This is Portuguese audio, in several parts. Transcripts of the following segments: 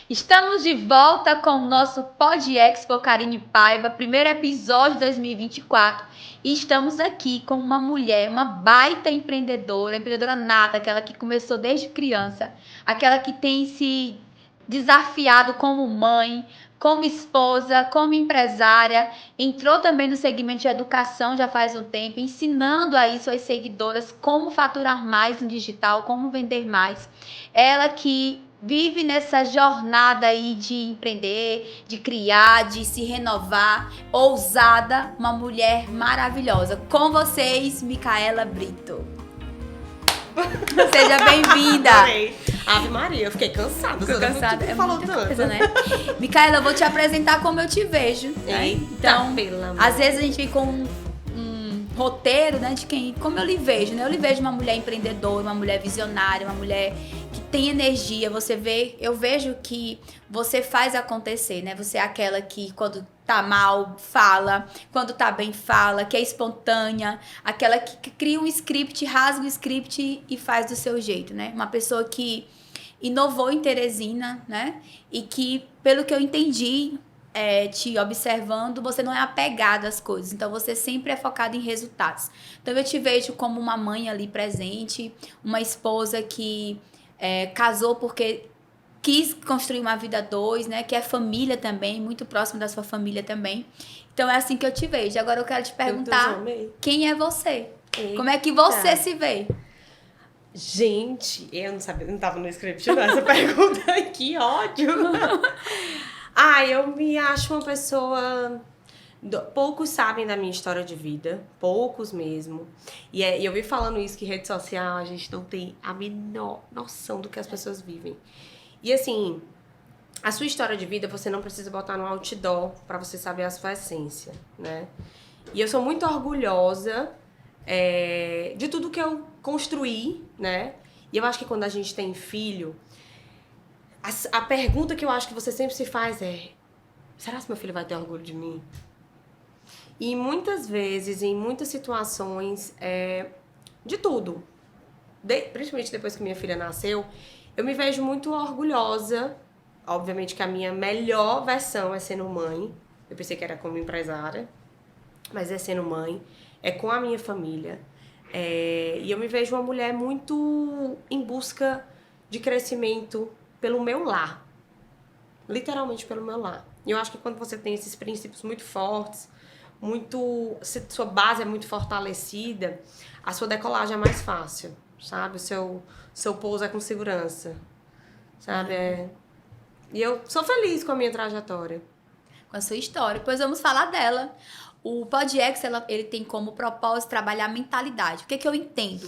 Estamos de volta com o nosso Pod Expo Karine Paiva, primeiro episódio de 2024. E estamos aqui com uma mulher, uma baita empreendedora nata, aquela que começou desde criança, aquela que tem se desafiado como mãe, como esposa, como empresária, entrou também no segmento de educação já faz um tempo, ensinando aí suas seguidoras como faturar mais no digital, como vender mais. Ela que vive nessa jornada aí de empreender, de criar, de se renovar, ousada, uma mulher maravilhosa. Com vocês, Micaela Brito. Seja bem-vinda. Ave Maria, eu fiquei cansada. Ficou cansada? É falou muita tanto, coisa, né? Micaela, eu vou te apresentar como eu te vejo. Né? Então, às vezes a gente vem com um roteiro, né, de como eu lhe vejo, né? Eu lhe vejo uma mulher empreendedora, uma mulher visionária, uma mulher que tem energia. Eu vejo que você faz acontecer, né? Você é aquela que quando tá mal, fala, quando tá bem, fala, que é espontânea, aquela que cria um script, rasga o script e faz do seu jeito, né? Uma pessoa que inovou em Teresina, né? E que, pelo que eu entendi, te observando, você não é apegado às coisas. Então, você sempre é focado em resultados. Então, eu te vejo como uma mãe ali presente, uma esposa que casou porque quis construir uma vida a dois, né? Que é família também, muito próximo da sua família também. Então, é assim que eu te vejo. Agora, eu quero te perguntar, quem é você? Eita. Como é que você se vê? Gente, eu não sabia, não tava no script dessa pergunta. Que ódio. Eu me acho uma pessoa... Poucos sabem da minha história de vida, poucos mesmo. E eu vi falando isso, que rede social a gente não tem a menor noção do que as pessoas vivem. E assim, a sua história de vida você não precisa botar no outdoor pra você saber a sua essência, né? E eu sou muito orgulhosa de tudo que eu construí, né? E eu acho que quando a gente tem filho, a pergunta que eu acho que você sempre se faz é: será que meu filho vai ter orgulho de mim? E muitas vezes, em muitas situações, de tudo, principalmente depois que minha filha nasceu, eu me vejo muito orgulhosa. Obviamente que a minha melhor versão é sendo mãe. Eu pensei que era como empresária, mas é sendo mãe, é com a minha família. E eu me vejo uma mulher muito em busca de crescimento pelo meu lar. Literalmente pelo meu lar. E eu acho que quando você tem esses princípios muito fortes, sua base é muito fortalecida, a sua decolagem é mais fácil, sabe? O seu pouso é com segurança, sabe? E eu sou feliz com a minha trajetória. Com a sua história. Pois vamos falar dela. O PodX, ele tem como propósito trabalhar a mentalidade. O que eu entendo?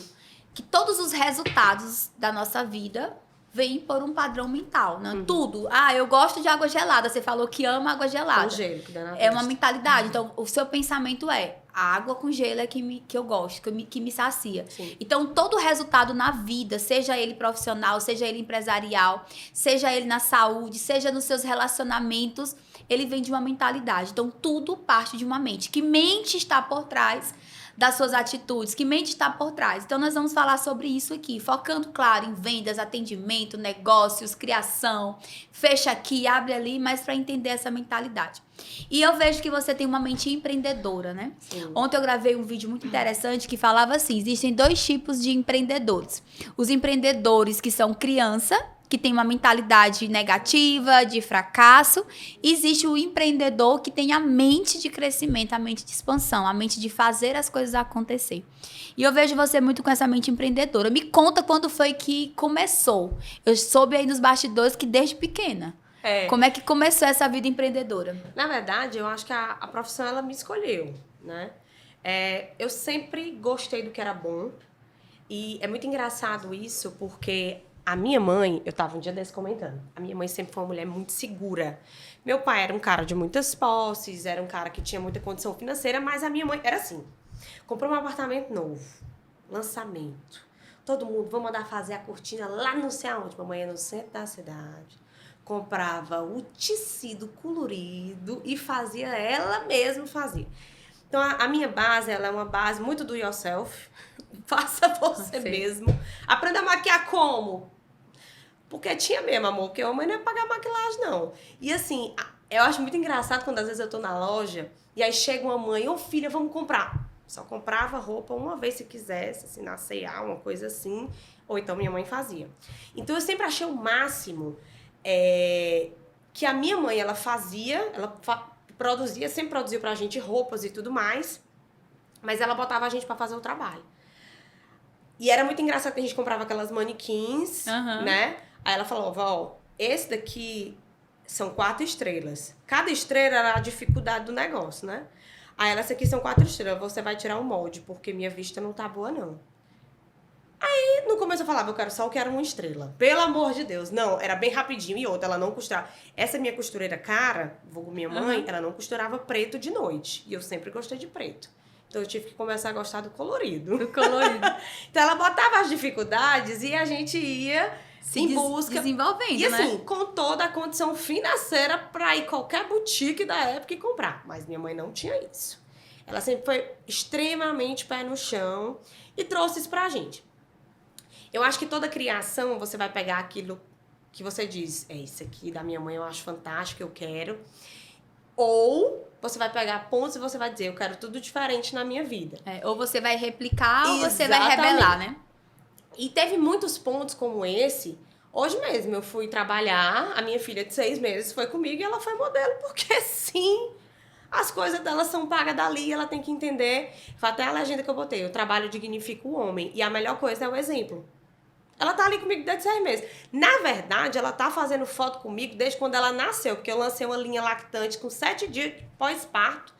Que todos os resultados da nossa vida vêm por um padrão mental, né? Tudo. Eu gosto de água gelada. Você falou que ama água gelada. Com gelo, que dá na É uma mentalidade. Então, o seu pensamento a água com gelo é que eu gosto, que me sacia. Sim. Então, todo resultado na vida, seja ele profissional, seja ele empresarial, seja ele na saúde, seja nos seus relacionamentos, ele vem de uma mentalidade. Então, tudo parte de uma mente. Que mente está por trás das suas atitudes? Que mente está por trás? Então, nós vamos falar sobre isso aqui, focando, claro, em vendas, atendimento, negócios, criação, fecha aqui, abre ali, mas para entender essa mentalidade. E eu vejo que você tem uma mente empreendedora, né? Sim. Ontem eu gravei um vídeo muito interessante que falava assim, existem 2 tipos de empreendedores. Os empreendedores que são criança, que tem uma mentalidade negativa, de fracasso. Existe o empreendedor que tem a mente de crescimento, a mente de expansão, a mente de fazer as coisas acontecer. E eu vejo você muito com essa mente empreendedora. Me conta quando foi que começou. Eu soube aí nos bastidores que desde pequena. Como é que começou essa vida empreendedora? Na verdade, eu acho que a profissão, ela me escolheu, né? Eu sempre gostei do que era bom. E é muito engraçado isso, porque a minha mãe, eu tava um dia desse comentando, a minha mãe sempre foi uma mulher muito segura. Meu pai era um cara de muitas posses, era um cara que tinha muita condição financeira, mas a minha mãe era assim, comprou um apartamento novo, lançamento, todo mundo, vamos mandar fazer a cortina lá não sei aonde, mamãe no centro da cidade, comprava o tecido colorido e fazia, ela mesma fazia. Então, a minha base, ela é uma base muito do yourself. Faça você mesmo. Aprenda a maquiar como? Porque tinha mesmo, amor, porque a mãe não ia pagar maquilagem, não. E assim, eu acho muito engraçado quando às vezes eu tô na loja e aí chega uma mãe, ô filha, vamos comprar. Só comprava roupa uma vez se quisesse, assim, na C&A, uma coisa assim. Ou então minha mãe fazia. Então eu sempre achei o máximo que a minha mãe, ela fazia, produzia, sempre produziu pra gente roupas e tudo mais, mas ela botava a gente pra fazer o trabalho. E era muito engraçado que a gente comprava aquelas manequins, né? Aí ela falou, vó, esse daqui são 4 estrelas. Cada estrela era a dificuldade do negócio, né? Aí essa aqui são 4 estrelas, você vai tirar o molde, porque minha vista não tá boa, não. Aí, no começo eu falava, eu quero só o que era uma estrela. Pelo amor de Deus. Não, era bem rapidinho. E outra, ela não costurava. Essa minha costureira cara, vulgo minha mãe, ela não costurava preto de noite. E eu sempre gostei de preto. Então eu tive que começar a gostar do colorido. Do colorido. Então ela botava as dificuldades e a gente ia em busca. Desenvolvendo, e assim, né? com toda a condição financeira pra ir qualquer boutique da época e comprar. Mas minha mãe não tinha isso. Ela sempre foi extremamente pé no chão e trouxe isso pra gente. Eu acho que toda criação, você vai pegar aquilo que você diz, isso aqui da minha mãe eu acho fantástico, eu quero. Ou você vai pegar pontos e você vai dizer, eu quero tudo diferente na minha vida. Ou você vai replicar ou você vai revelar, né? E teve muitos pontos como esse. Hoje mesmo eu fui trabalhar, a minha filha de 6 meses foi comigo e ela foi modelo, porque sim, as coisas dela são pagas dali, ela tem que entender. Foi até a legenda que eu botei, o trabalho dignifica o homem. E a melhor coisa é o exemplo. Ela tá ali comigo desde 6 meses. Na verdade, ela tá fazendo foto comigo desde quando ela nasceu, porque eu lancei uma linha lactante com 7 dias pós-parto,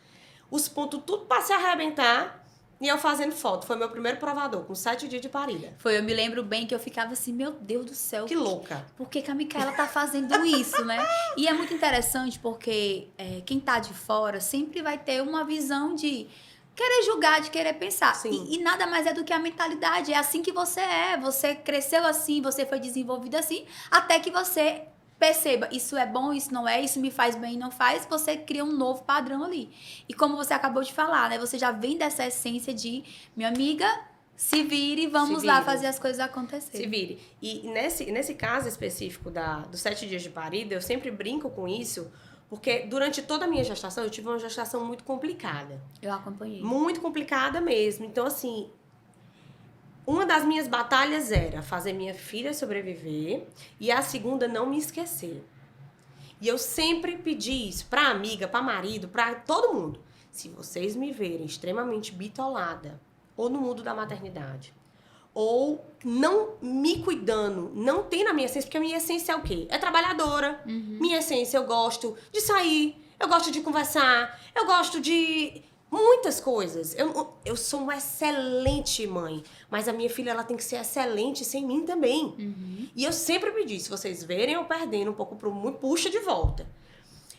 os pontos tudo pra se arrebentar, e eu fazendo foto. Foi meu primeiro provador, com 7 dias de parida. Eu me lembro bem que eu ficava assim, meu Deus do céu. Que louca. Por que a Micaela tá fazendo isso, né? E é muito interessante porque quem tá de fora sempre vai ter uma visão de querer julgar, de querer pensar. E nada mais é do que a mentalidade. É assim que você é. Você cresceu assim, você foi desenvolvido assim, até que você perceba, isso é bom, isso não é, isso me faz bem, não faz, você cria um novo padrão ali. E como você acabou de falar, né? Você já vem dessa essência de, minha amiga, se vire, vamos lá fazer as coisas acontecerem. Se vire. E nesse caso específico dos 7 dias de parida, eu sempre brinco com isso, porque durante toda a minha gestação, eu tive uma gestação muito complicada. Eu acompanhei. Muito complicada mesmo. Então, assim, uma das minhas batalhas era fazer minha filha sobreviver e a segunda, não me esquecer. E eu sempre pedi isso pra amiga, pra marido, pra todo mundo. Se vocês me verem extremamente bitolada, ou no mundo da maternidade, ou não me cuidando, não tem na minha essência, porque a minha essência é o quê? É trabalhadora. Minha essência, eu gosto de sair, eu gosto de conversar, eu gosto de muitas coisas. Eu sou uma excelente mãe, mas a minha filha, ela tem que ser excelente sem mim também. E eu sempre pedi, se vocês verem eu perdendo um pouco pro mundo, puxa de volta.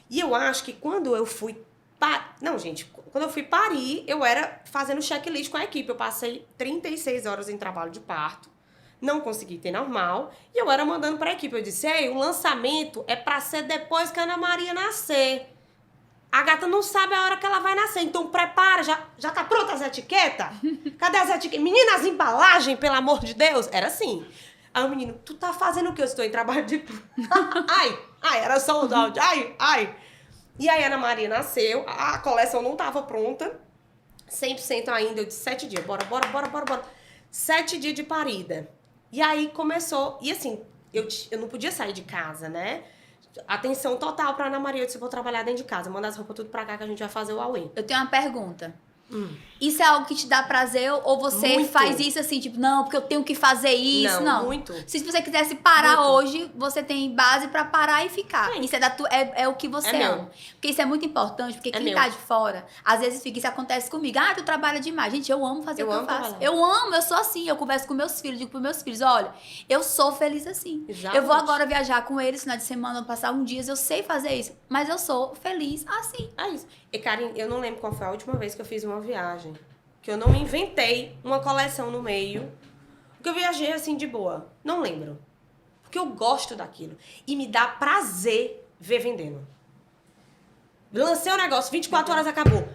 E eu acho que quando eu fui não, gente, quando eu fui parir, eu era fazendo checklist com a equipe. Eu passei 36 horas em trabalho de parto, não consegui ter normal, e eu era mandando pra equipe. Eu disse, o lançamento é pra ser depois que a Ana Maria nascer. A gata não sabe a hora que ela vai nascer, então prepara, já tá pronta as etiquetas? Cadê as etiquetas? Menina, as embalagens, pelo amor de Deus. Era assim. Aí o menino, tu tá fazendo o quê? Eu estou em trabalho de... ai, era só o áudio, ai. E aí a Ana Maria nasceu, a coleção não tava pronta, 100% ainda, eu disse 7 dias, bora. 7 dias de parida. E aí começou, e assim, eu não podia sair de casa, né? Atenção total pra Ana Maria, eu disse, eu vou trabalhar dentro de casa, manda as roupas tudo pra cá que a gente vai fazer o auê. Eu tenho uma pergunta. Isso é algo que te dá prazer ou você faz isso assim, tipo, não, porque eu tenho que fazer isso? Não, muito. Se você quisesse parar hoje, você tem base pra parar e ficar. Isso é o que você ama. Porque isso é muito importante, porque quem tá de fora, às vezes fica, isso acontece comigo. Tu trabalha demais. Gente, eu amo fazer o que eu faço. Eu amo, eu sou assim. Eu converso com meus filhos, digo pros meus filhos, olha, eu sou feliz assim. Exatamente. Eu vou agora viajar com eles, final de semana, passar um dia, eu sei fazer isso, mas eu sou feliz assim. É isso. E, Karen, eu não lembro qual foi a última vez que eu fiz uma viagem, que eu não inventei uma coleção no meio, porque eu viajei assim de boa. Não lembro. Porque eu gosto daquilo. E me dá prazer ver vendendo. Lancei o negócio, 24 horas acabou.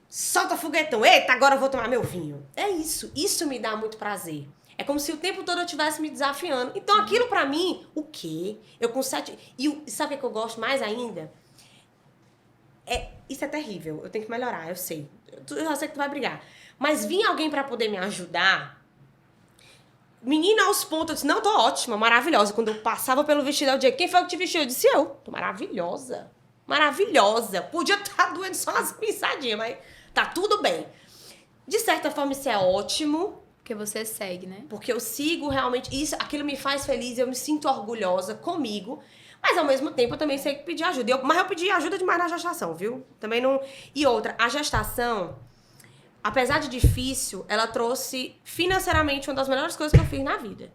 Solta foguetão. Eita, agora eu vou tomar meu vinho. É isso. Isso me dá muito prazer. É como se o tempo todo eu estivesse me desafiando. Então, aquilo pra mim, o quê? Eu com 7... E sabe o que eu gosto mais ainda? Isso é terrível. Eu tenho que melhorar, eu sei. Eu sei que tu vai brigar. Mas vir alguém pra poder me ajudar... Menina, aos pontos, eu disse, não, tô ótima, maravilhosa. Quando eu passava pelo vestido, eu dizia, quem foi que te vestiu? Eu disse, eu. Tô maravilhosa. Maravilhosa. Podia estar doendo só umas pinçadinhas, mas tá tudo bem. De certa forma, isso é ótimo. Porque você segue, né? Porque eu sigo realmente, aquilo me faz feliz, eu me sinto orgulhosa comigo. Mas, ao mesmo tempo, eu também sei que pedir ajuda. Mas eu pedi ajuda demais na gestação, viu? Também não... E outra, a gestação... Apesar de difícil, ela trouxe financeiramente uma das melhores coisas que eu fiz na vida.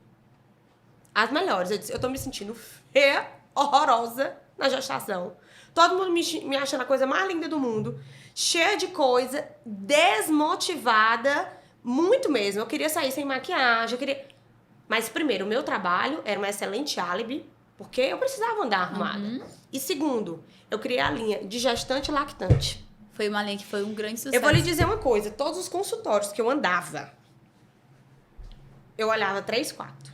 As melhores. Eu disse, eu tô me sentindo feia, horrorosa na gestação. Todo mundo me achando a coisa mais linda do mundo. Cheia de coisa, desmotivada, muito mesmo. Eu queria sair sem maquiagem, eu queria... Mas, primeiro, o meu trabalho era um excelente álibi, porque eu precisava andar arrumada. E segundo, eu criei a linha de gestante e lactante. Foi uma linha que foi um grande sucesso. Eu vou lhe dizer uma coisa. Todos os consultórios que eu andava, eu olhava 3, 4.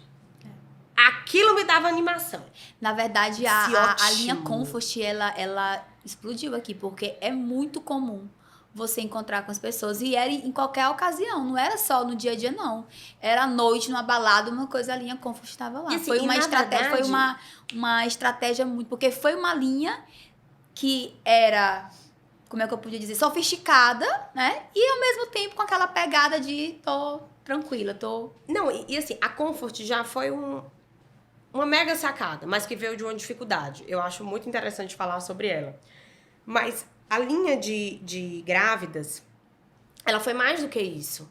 Aquilo me dava animação. Na verdade, a linha Comfort, ela explodiu aqui, porque é muito comum você encontrar com as pessoas. E era em qualquer ocasião, não era só no dia a dia, não. Era à noite, numa balada, uma coisa, a linha Comfort estava lá. Assim, foi uma estratégia, verdade... foi uma estratégia muito... Porque foi uma linha que era... Como é que eu podia dizer? Sofisticada, né? E ao mesmo tempo com aquela pegada de tô tranquila, tô... Não, e assim, a Comfort já foi uma mega sacada, mas que veio de uma dificuldade. Eu acho muito interessante falar sobre ela. Mas a linha de grávidas, ela foi mais do que isso.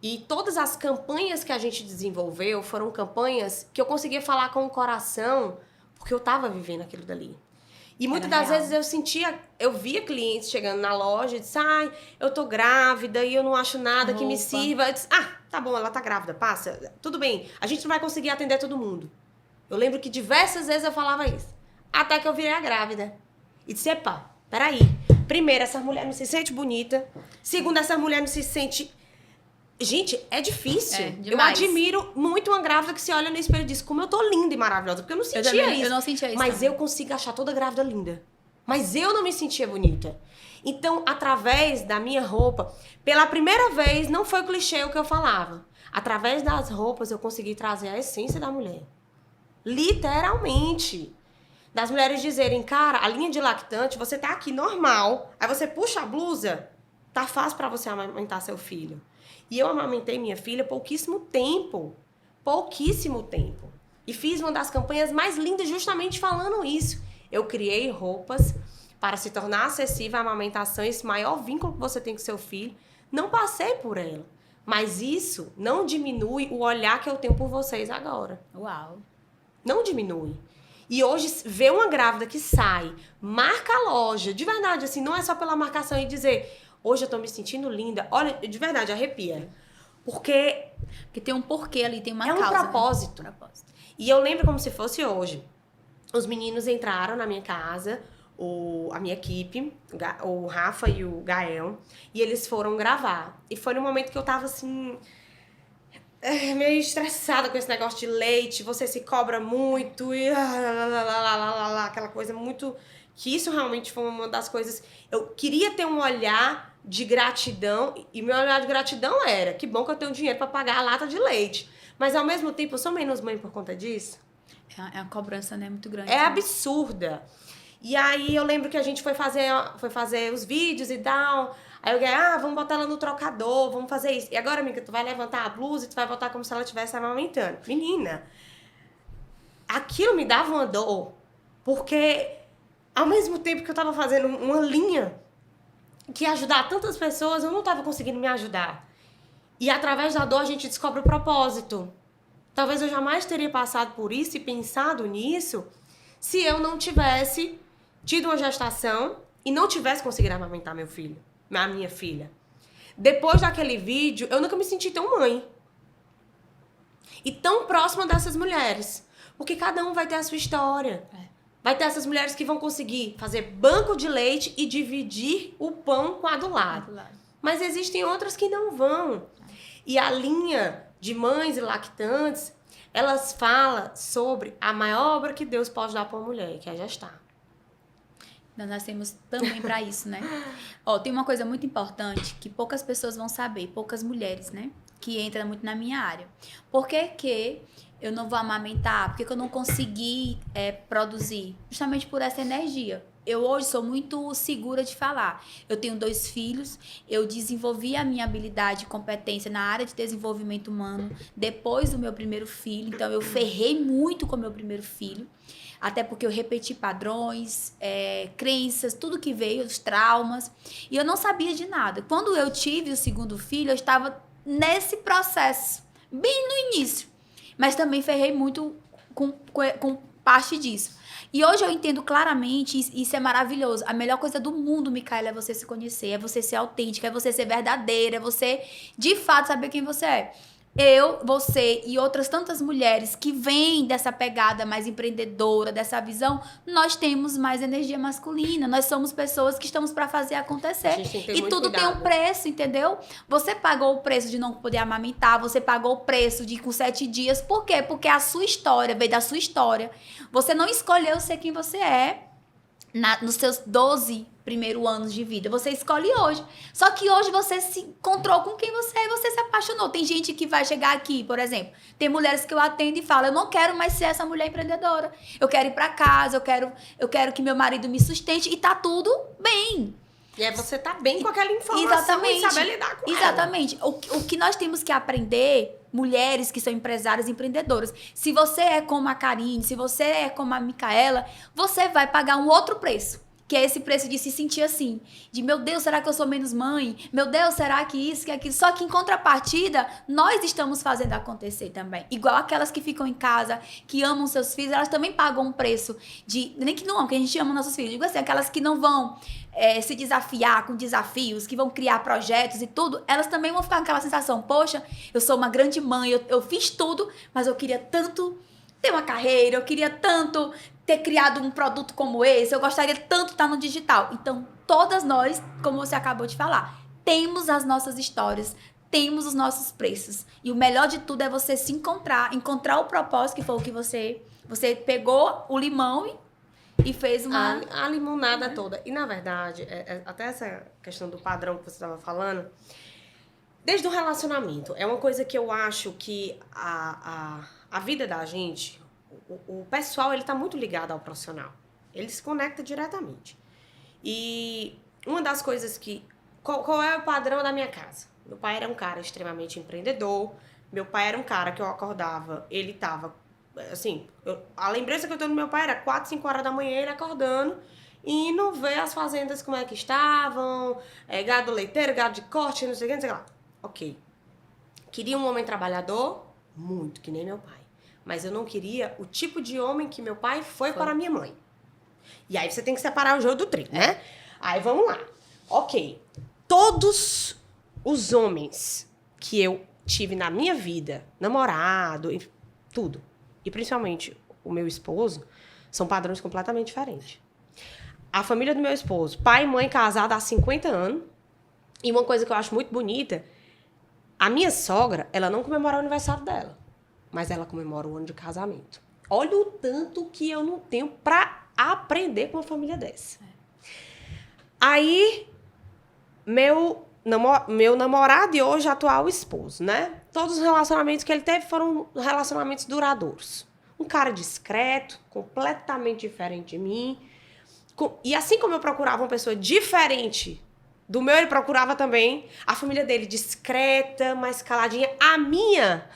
E todas as campanhas que a gente desenvolveu foram campanhas que eu conseguia falar com o coração, porque eu tava vivendo aquilo dali. E muitas das vezes eu via clientes chegando na loja e disse, ai, eu tô grávida e eu não acho nada que me sirva. Eu disse, tá bom, ela tá grávida, passa. Tudo bem, a gente não vai conseguir atender todo mundo. Eu lembro que diversas vezes eu falava isso. Até que eu virei a grávida. E disse, epa, peraí. Primeiro, essa mulher não se sente bonita. Segundo, essa mulher não se sente... Gente, é difícil. Eu admiro muito uma grávida que se olha no espelho e diz, como eu tô linda e maravilhosa. Porque eu não sentia isso. Eu não sentia isso. Mas também. eu consigo achar toda grávida linda. Mas eu não me sentia bonita. Então, através da minha roupa, pela primeira vez, não foi clichê o que eu falava. Através das roupas, eu consegui trazer a essência da mulher. Literalmente. Das mulheres dizerem, cara, a linha de lactante, você tá aqui normal. Aí você puxa a blusa, tá fácil pra você amamentar seu filho. E eu amamentei minha filha pouquíssimo tempo. Pouquíssimo tempo. E fiz uma das campanhas mais lindas justamente falando isso. Eu criei roupas para se tornar acessível a amamentação, esse maior vínculo que você tem com seu filho. Não passei por ela. Mas isso não diminui o olhar que eu tenho por vocês agora. Uau. Não diminui. E hoje, ver uma grávida que sai, marca a loja, de verdade, assim, não é só pela marcação e dizer... Hoje eu tô me sentindo linda. Olha, de verdade, arrepia. Porque tem um porquê ali, tem uma causa. É um propósito. Né? E eu lembro como se fosse hoje. Os meninos entraram na minha casa, a minha equipe, o Rafa e o Gael, e eles foram gravar. E foi no momento que eu tava assim... meio estressada com esse negócio de leite, você se cobra muito e aquela coisa muito... Que isso realmente foi uma das coisas... Eu queria ter um olhar de gratidão, e meu olhar de gratidão era, que bom que eu tenho dinheiro para pagar a lata de leite. Mas ao mesmo tempo, eu sou menos mãe por conta disso. É a cobrança, né, muito grande. É absurda. E aí eu lembro que a gente foi fazer os vídeos e tal. Aí eu falei, vamos botar ela no trocador, vamos fazer isso. E agora, amiga, tu vai levantar a blusa e tu vai botar como se ela estivesse amamentando. Menina, aquilo me dava uma dor, porque ao mesmo tempo que eu tava fazendo uma linha que ia ajudar tantas pessoas, eu não tava conseguindo me ajudar. E através da dor a gente descobre o propósito. Talvez eu jamais teria passado por isso e pensado nisso se eu não tivesse tido uma gestação e não tivesse conseguido amamentar meu filho, a minha filha. Depois daquele vídeo, eu nunca me senti tão mãe. E tão próxima dessas mulheres. Porque cada um vai ter a sua história. Vai ter essas mulheres que vão conseguir fazer banco de leite e dividir o pão com a do lado. Mas existem outras que não vão. E a linha de mães e lactantes, elas falam sobre a maior obra que Deus pode dar para uma mulher, que é gestar. Nós nascemos também para isso, né? Ó, tem uma coisa muito importante que poucas pessoas vão saber, poucas mulheres, né? Que entra muito na minha área. Por que eu não vou amamentar? Por que eu não consegui produzir? Justamente por essa energia. Eu hoje sou muito segura de falar. Eu tenho 2 filhos, eu desenvolvi a minha habilidade e competência na área de desenvolvimento humano depois do meu primeiro filho. Então, eu ferrei muito com o meu primeiro filho. Até porque eu repeti padrões, crenças, tudo que veio, os traumas. E eu não sabia de nada. Quando eu tive o segundo filho, eu estava nesse processo, bem no início. Mas também ferrei muito com parte disso. E hoje eu entendo claramente, isso é maravilhoso. A melhor coisa do mundo, Micaela, é você se conhecer, é você ser autêntica, é você ser verdadeira, é você, de fato, saber quem você é. Eu, você e outras tantas mulheres que vêm dessa pegada mais empreendedora, dessa visão, nós temos mais energia masculina. Nós somos pessoas que estamos para fazer acontecer. E tudo tem um preço, entendeu? Você pagou o preço de não poder amamentar, você pagou o preço de ir com 7 dias. Por quê? Porque a sua história veio da sua história. Você não escolheu ser quem você é nos seus 12 primeiros anos de vida. Você escolhe hoje. Só que hoje você se encontrou com quem você é e você se apaixonou. Tem gente que vai chegar aqui, por exemplo. Tem mulheres que eu atendo e falam, eu não quero mais ser essa mulher empreendedora. Eu quero ir pra casa, eu quero que meu marido me sustente e tá tudo bem. E aí você tá bem com aquela informação. Exatamente. E saber lidar com ela. Exatamente. O que nós temos que aprender, mulheres que são empresárias e empreendedoras, se você é como a Karine, se você é como a Micaela, você vai pagar um outro preço. Que é esse preço de se sentir assim. De, meu Deus, será que eu sou menos mãe? Meu Deus, será que isso, que aquilo? Só que em contrapartida, nós estamos fazendo acontecer também. Igual aquelas que ficam em casa, que amam seus filhos, elas também pagam um preço de... Nem que não amam, porque a gente ama nossos filhos. Digo assim, aquelas que não vão se desafiar com desafios, que vão criar projetos e tudo, elas também vão ficar com aquela sensação, poxa, eu sou uma grande mãe, eu fiz tudo, mas eu queria tanto ter uma carreira, eu queria tanto ter criado um produto como esse, eu gostaria tanto de estar no digital. Então, todas nós, como você acabou de falar, temos as nossas histórias, temos os nossos preços. E o melhor de tudo é você se encontrar o propósito, que foi o que você pegou o limão e fez uma... A limonada toda. E, na verdade, até essa questão do padrão que você estava falando, desde o relacionamento, é uma coisa que eu acho que a vida da gente... O pessoal, ele tá muito ligado ao profissional. Ele se conecta diretamente. E uma das coisas que... Qual é o padrão da minha casa? Meu pai era um cara extremamente empreendedor. Meu pai era um cara que eu acordava, ele tava... Assim, a lembrança que eu tenho do meu pai era 4, 5 horas da manhã, ele acordando, indo ver as fazendas como é que estavam, gado leiteiro, gado de corte, não sei o que, não sei o que lá. Ok. Queria um homem trabalhador? Muito, que nem meu pai. Mas eu não queria o tipo de homem que meu pai foi para minha mãe. E aí você tem que separar o joio do trigo, né? Aí vamos lá. Ok. Todos os homens que eu tive na minha vida, namorado, tudo, e principalmente o meu esposo, são padrões completamente diferentes. A família do meu esposo, pai e mãe casados há 50 anos. E uma coisa que eu acho muito bonita, a minha sogra, ela não comemora o aniversário dela. Mas ela comemora o ano de casamento. Olha o tanto que eu não tenho pra aprender com uma família dessa. Aí, meu namorado e hoje atual esposo, né? Todos os relacionamentos que ele teve foram relacionamentos duradouros. Um cara discreto, completamente diferente de mim. E assim como eu procurava uma pessoa diferente do meu, ele procurava também a família dele discreta, mais caladinha. A minha,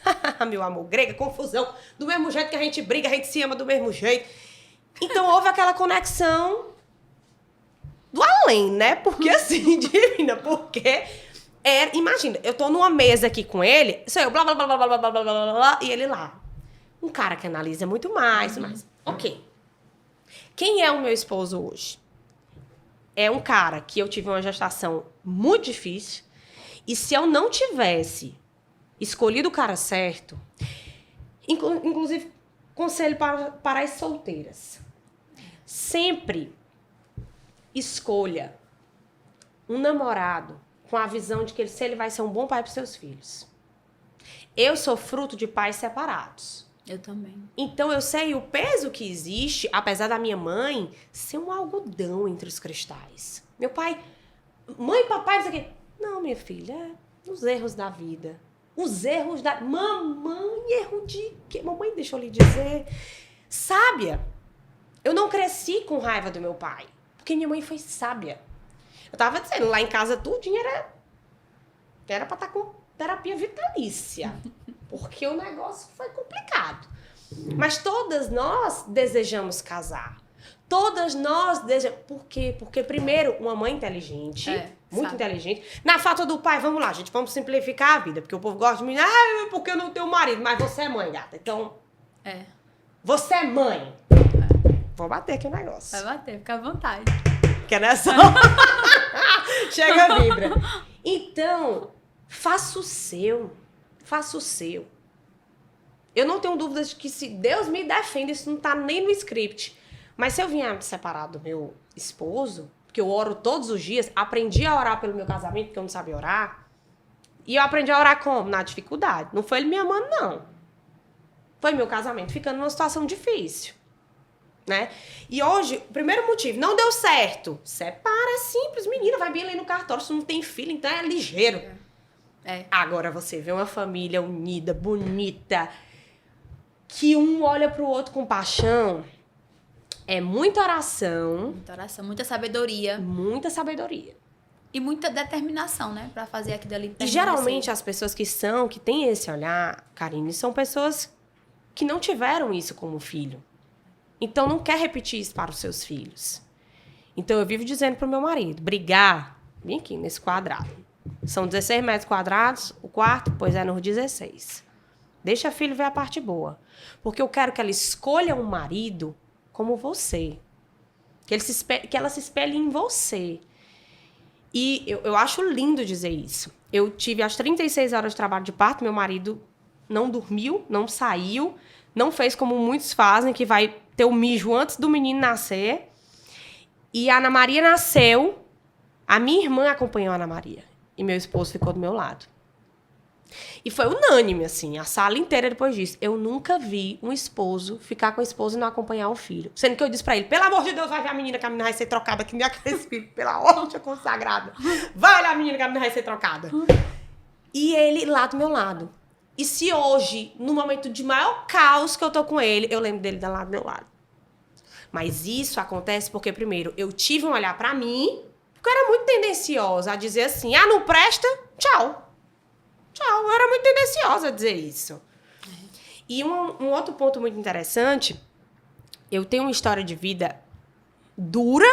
meu amor, grega, confusão. Do mesmo jeito que a gente briga, a gente se ama do mesmo jeito. Então houve aquela conexão do além, né? Porque assim, divina, porque... imagina, eu tô numa mesa aqui com ele, sou eu, blá, blá, blá, blá, blá, blá, blá, blá, blá, e ele lá. Um cara que analisa muito mais, mais. Ok. Quem é o meu esposo hoje? É um cara que eu tive uma gestação muito difícil. E se eu não tivesse escolhido o cara certo... Inclusive, conselho para as solteiras. Sempre escolha um namorado com a visão de que se ele vai ser um bom pai para os seus filhos. Eu sou fruto de pais separados. Eu também. Então eu sei o peso que existe, apesar da minha mãe ser um algodão entre os cristais. Meu pai, mãe e papai, não sei o quê. Não, minha filha, os erros da vida. Os erros da... Mamãe, erro de quê? Mamãe, deixa eu lhe dizer. Sábia. Eu não cresci com raiva do meu pai, porque minha mãe foi sábia. Eu tava dizendo, lá em casa tudinho era pra estar com terapia vitalícia. Porque o negócio foi complicado. Mas todas nós desejamos casar. Todas nós desejamos... Por quê? Porque, primeiro, uma mãe inteligente, muito inteligente. Na falta do pai, vamos lá, gente, vamos simplificar a vida. Porque o povo gosta de mim, porque eu não tenho marido. Mas você é mãe, gata. Então, você é mãe. Vou bater aqui o negócio. Vai bater, fica à vontade. Que não é só... Chega a vibra. Então, faça o seu. Faça o seu. Eu não tenho dúvidas de que se Deus me defende, isso não tá nem no script. Mas se eu vier me separar do meu esposo, porque eu oro todos os dias, aprendi a orar pelo meu casamento, porque eu não sabia orar. E eu aprendi a orar como? Na dificuldade. Não foi ele me amando, não. Foi meu casamento ficando numa situação difícil. Né? E hoje, o primeiro motivo, não deu certo. Separa, é simples, menina, vai bem ali no cartório, se não tem filho, então é ligeiro. Agora você vê uma família unida, bonita, que um olha pro outro com paixão. É muita oração. Muita oração, muita sabedoria. Muita sabedoria. E muita determinação, né? Pra fazer aquilo ali. E geralmente as pessoas que têm esse olhar, Karine, são pessoas que não tiveram isso como filho. Então não quer repetir isso para os seus filhos. Então eu vivo dizendo pro meu marido, brigar, vem aqui nesse quadrado. São 16 metros quadrados, o quarto, pois é nos 16. Deixa a filha ver a parte boa. Porque eu quero que ela escolha um marido como você. Que ela se espelhe em você. E eu acho lindo dizer isso. Eu tive as 36 horas de trabalho de parto, meu marido não dormiu, não saiu, não fez como muitos fazem, que vai ter o mijo antes do menino nascer. E a Ana Maria nasceu, a minha irmã acompanhou a Ana Maria. E meu esposo ficou do meu lado. E foi unânime, assim, a sala inteira depois disso. Eu nunca vi um esposo ficar com a esposa e não acompanhar o filho. Sendo que eu disse pra ele, pelo amor de Deus, vai ver a menina, que a menina vai ser trocada, que nem aquele filho, pela ordem consagrada. Vai olhar a menina, que a menina vai ser trocada. E ele lá do meu lado. E se hoje, no momento de maior caos que eu tô com ele, eu lembro dele lá do meu lado. Mas isso acontece porque, primeiro, eu tive um olhar pra mim, porque eu era muito tendenciosa a dizer assim, não presta, tchau. Tchau, eu era muito tendenciosa a dizer isso. E um outro ponto muito interessante, eu tenho uma história de vida dura,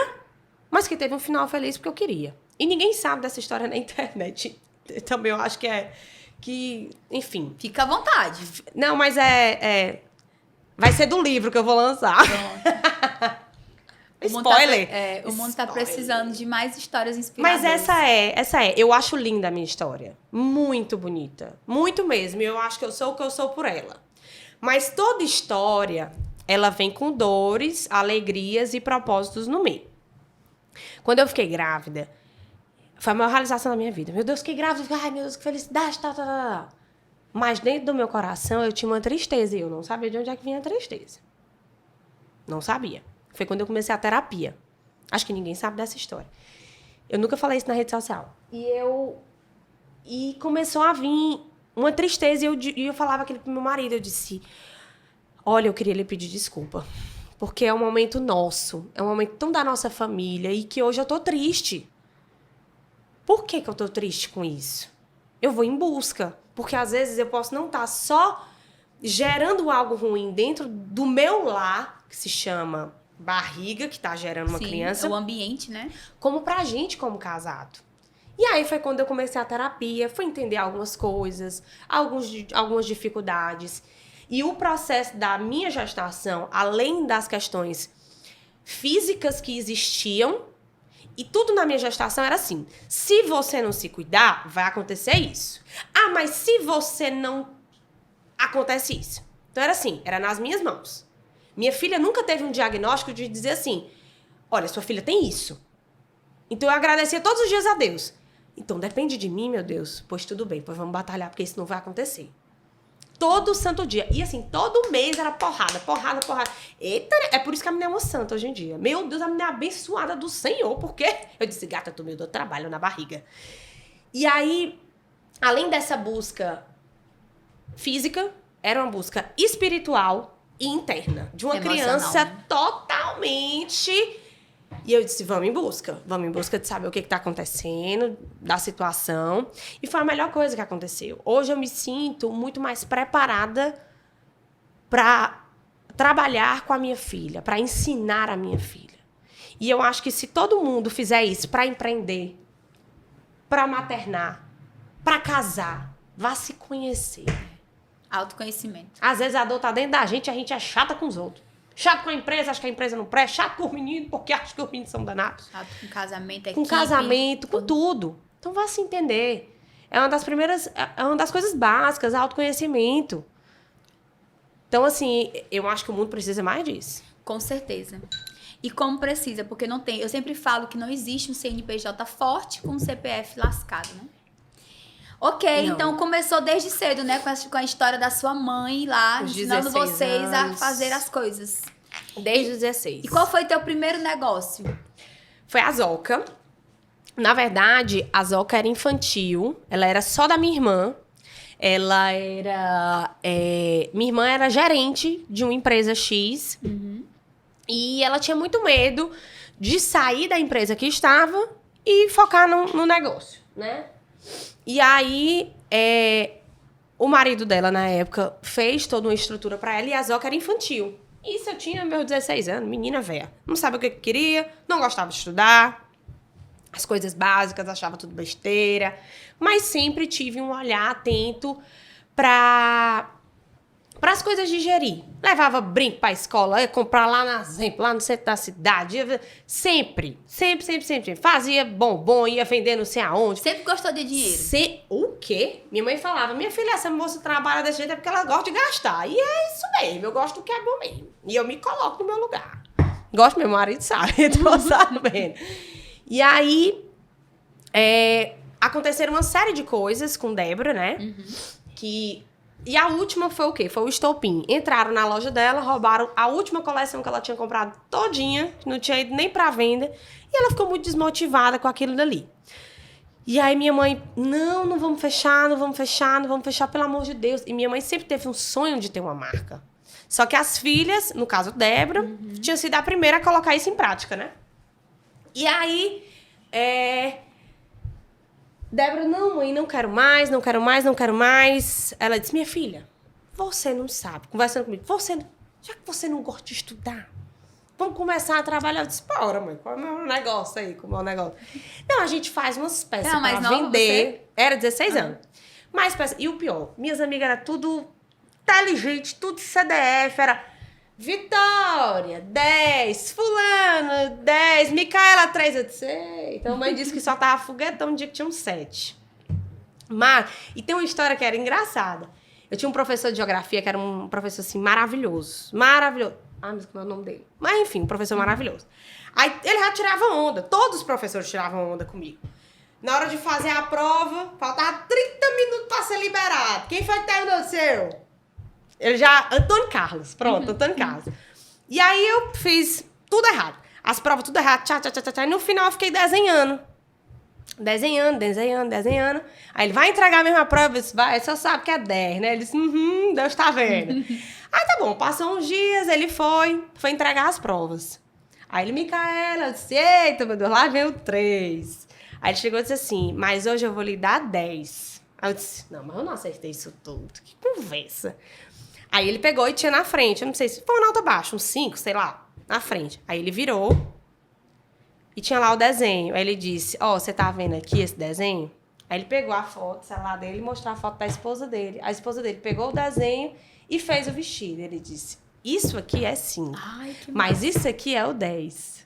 mas que teve um final feliz porque eu queria. E ninguém sabe dessa história na internet. Também eu acho que enfim. Fica à vontade. Não, mas vai ser do livro que eu vou lançar. Spoiler. O mundo tá precisando de mais histórias inspiradoras. Mas essa é. Eu acho linda a minha história. Muito bonita. Muito mesmo. E eu acho que eu sou o que eu sou por ela. Mas toda história, ela vem com dores, alegrias e propósitos no meio. Quando eu fiquei grávida, foi a maior realização da minha vida. Meu Deus, fiquei grávida. Ai, meu Deus, que felicidade. Mas dentro do meu coração, eu tinha uma tristeza. E eu não sabia de onde é que vinha a tristeza. Não sabia. Foi quando eu comecei a terapia. Acho que ninguém sabe dessa história. Eu nunca falei isso na rede social. E começou a vir uma tristeza. E eu falava aquilo pro meu marido. Eu disse, olha, eu queria lhe pedir desculpa. Porque é um momento nosso. É um momento tão da nossa família. E que hoje eu tô triste. Por que eu tô triste com isso? Eu vou em busca. Porque às vezes eu posso não estar só gerando algo ruim dentro do meu lar, que se chama barriga, que tá gerando uma criança. O ambiente, né? Como pra gente, como casado. E aí foi quando eu comecei a terapia, fui entender algumas coisas, algumas dificuldades. E o processo da minha gestação, além das questões físicas que existiam, e tudo na minha gestação era assim, se você não se cuidar, vai acontecer isso. Mas se você não... acontece isso. Então era assim, era nas minhas mãos. Minha filha nunca teve um diagnóstico de dizer assim, olha, sua filha tem isso. Então eu agradecia todos os dias a Deus. Então depende de mim, meu Deus. Pois tudo bem, pois vamos batalhar, porque isso não vai acontecer. Todo santo dia. E assim, todo mês era porrada. Eita, é por isso que a menina é uma santa hoje em dia. Meu Deus, a menina é abençoada do Senhor. Por quê? Eu disse, gata, tu me deu trabalho na barriga. E aí, além dessa busca física, era uma busca espiritual e interna. De uma criança totalmente... E eu disse, vamos em busca de saber o que tá acontecendo, da situação. E foi a melhor coisa que aconteceu. Hoje eu me sinto muito mais preparada para trabalhar com a minha filha, para ensinar a minha filha. E eu acho que se todo mundo fizer isso para empreender, para maternar, para casar, vá se conhecer. Autoconhecimento. Às vezes a dor tá dentro da gente, a gente é chata com os outros. Chato com a empresa, acha que a empresa não presta. Chato com os meninos, porque acha que os meninos são danados. Chato com casamento, equipe. Com casamento, com tudo. Então vá se entender. É uma das coisas básicas, autoconhecimento. Então, assim, eu acho que o mundo precisa mais disso. Com certeza. E como precisa, porque não tem... Eu sempre falo que não existe um CNPJ forte com um CPF lascado, né? Ok, não. Então começou desde cedo, né? Com a história da sua mãe lá, ensinando vocês a fazer as coisas. Desde os 16. E qual foi teu primeiro negócio? Foi a Zoca. Na verdade, a Zoca era infantil. Ela era só da minha irmã. Ela era... minha irmã era gerente de uma empresa X. Uhum. E ela tinha muito medo de sair da empresa que estava e focar no negócio, né? E aí, o marido dela, na época, fez toda uma estrutura pra ela e a Zoca era infantil. Isso eu tinha meus 16 anos, menina velha. Não sabia o que queria, não gostava de estudar, as coisas básicas, achava tudo besteira. Mas sempre tive um olhar atento para as coisas de gerir. Levava brinco pra escola, ia comprar lá na Zemp, lá no centro da cidade. Sempre. Fazia bombom, ia vender não sei aonde. Sempre gostou de dinheiro. O quê? Minha mãe falava, minha filha, essa moça trabalha desse jeito é porque ela gosta de gastar. E é isso mesmo, eu gosto do que é bom mesmo. E eu me coloco no meu lugar. Gosto, meu marido sabe, então sabendo. E aí, aconteceram uma série de coisas com Débora, né? Uhum. E a última foi o quê? Foi o estopim. Entraram na loja dela, roubaram a última coleção que ela tinha comprado todinha, não tinha ido nem pra venda, e ela ficou muito desmotivada com aquilo dali. E aí minha mãe, não vamos fechar, pelo amor de Deus. E minha mãe sempre teve um sonho de ter uma marca. Só que as filhas, no caso Débora, tinha sido a primeira a colocar isso em prática, né? E aí, Débora, não, mãe, não quero mais. Ela disse, minha filha, você não sabe, conversando comigo, já que você não gosta de estudar, vamos começar a trabalhar. Eu disse, bora, mãe, qual é o meu negócio aí, como é o negócio? Não, a gente faz umas peças pra vender. Você? Era 16 anos. Mais peças. E o pior, minhas amigas eram tudo inteligente, tudo CDF, era Vitória, 10, fulano, 10, Micaela, 3, eu disse, então a mãe disse que só tava foguetão no dia que tinha um 7. Mas, e tem uma história que era engraçada. Eu tinha um professor de geografia que era um professor, assim, maravilhoso. Ah, mas como é o nome dele? Mas, enfim, um professor maravilhoso. Aí, ele já tirava onda. Todos os professores tiravam onda comigo. Na hora de fazer a prova, faltava 30 minutos pra ser liberado. Quem foi que terminou o seu? Ele já... Antônio Carlos. Pronto, Antônio Carlos. E aí, eu fiz tudo errado. As provas tudo errado. E no final, eu fiquei desenhando. Aí ele vai entregar a mesma prova, eu disse, vai, você sabe que é 10, né? Ele disse, Deus tá vendo. Aí tá bom, passou uns dias, ele foi entregar as provas. Aí ele, Micaela, eu disse, eita, meu Deus, lá veio 3. Aí ele chegou e disse assim, mas hoje eu vou lhe dar 10. Aí eu disse, não, mas eu não acertei isso tudo, que conversa. Aí ele pegou e tinha na frente, eu não sei se foi uma nota baixa, uns 5, sei lá, na frente. Aí ele virou e tinha lá o desenho. Aí ele disse, você tá vendo aqui esse desenho? Aí ele pegou a foto, o celular dele, e mostrou a foto da esposa dele. A esposa dele pegou o desenho e fez o vestido. Ele disse, isso aqui é 5, mas isso aqui é o 10.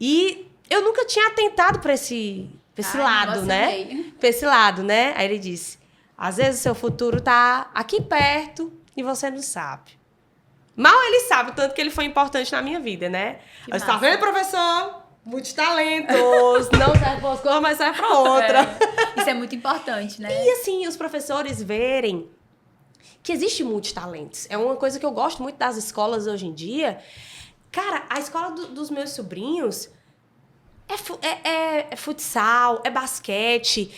E eu nunca tinha atentado pra esse lado, né? Pra esse lado, né? Aí ele disse, às vezes o seu futuro tá aqui perto e você não sabe. Mal ele sabe o tanto que ele foi importante na minha vida, né? Eu disse, tá vendo, professor? Muitos talentos. Não serve para uma coisa, mas serve para outra. Isso é muito importante, né? E assim, os professores verem que existe muitos talentos. É uma coisa que eu gosto muito das escolas hoje em dia. Cara, a escola dos meus sobrinhos é futsal, é basquete.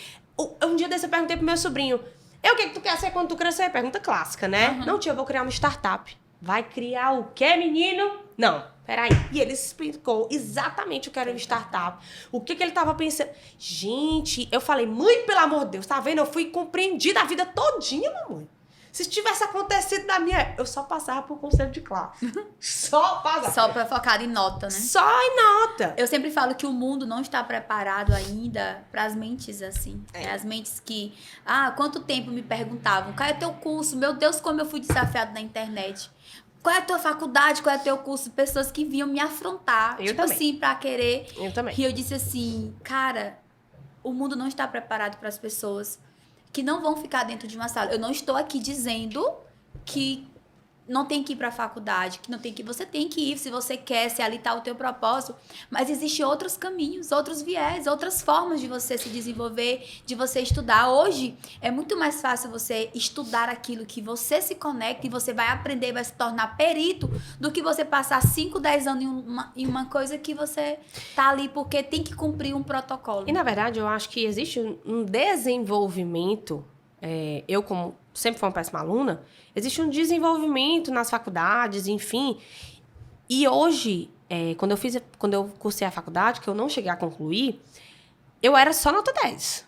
Um dia desse eu perguntei pro meu sobrinho, o que tu quer ser quando tu crescer? Pergunta clássica, né? Uhum. Não, tia, eu vou criar uma startup. Vai criar o quê, menino? Não, peraí. E ele explicou exatamente o que era uma startup. O que ele tava pensando. Gente, eu falei, mãe, pelo amor de Deus, tá vendo? Eu fui compreendida a vida todinha, mamãe. Se tivesse acontecido na minha... Eu só passava por conselho de classe. Só passava. Só pra focar em nota, né? Só em nota. Eu sempre falo que o mundo não está preparado ainda para as mentes assim. As mentes que... quanto tempo me perguntavam, qual é o teu curso? Meu Deus, como eu fui desafiado na internet. Qual é a tua faculdade? Qual é o teu curso? Pessoas que vinham me afrontar. Eu também. Assim, pra querer. Eu também. E eu disse assim, cara, o mundo não está preparado para as pessoas que não vão ficar dentro de uma sala. Eu não estou aqui dizendo que não tem que ir para a faculdade, que não tem que... Você tem que ir se você quer, se ali está o teu propósito. Mas existem outros caminhos, outros viés, outras formas de você se desenvolver, de você estudar. Hoje, é muito mais fácil você estudar aquilo que você se conecta e você vai aprender, vai se tornar perito, do que você passar 5, 10 anos em uma coisa que você tá ali porque tem que cumprir um protocolo. E, na verdade, eu acho que existe um desenvolvimento... eu, como sempre fui uma péssima aluna, existe um desenvolvimento nas faculdades, enfim. E hoje, quando eu cursei a faculdade, que eu não cheguei a concluir, eu era só nota 10.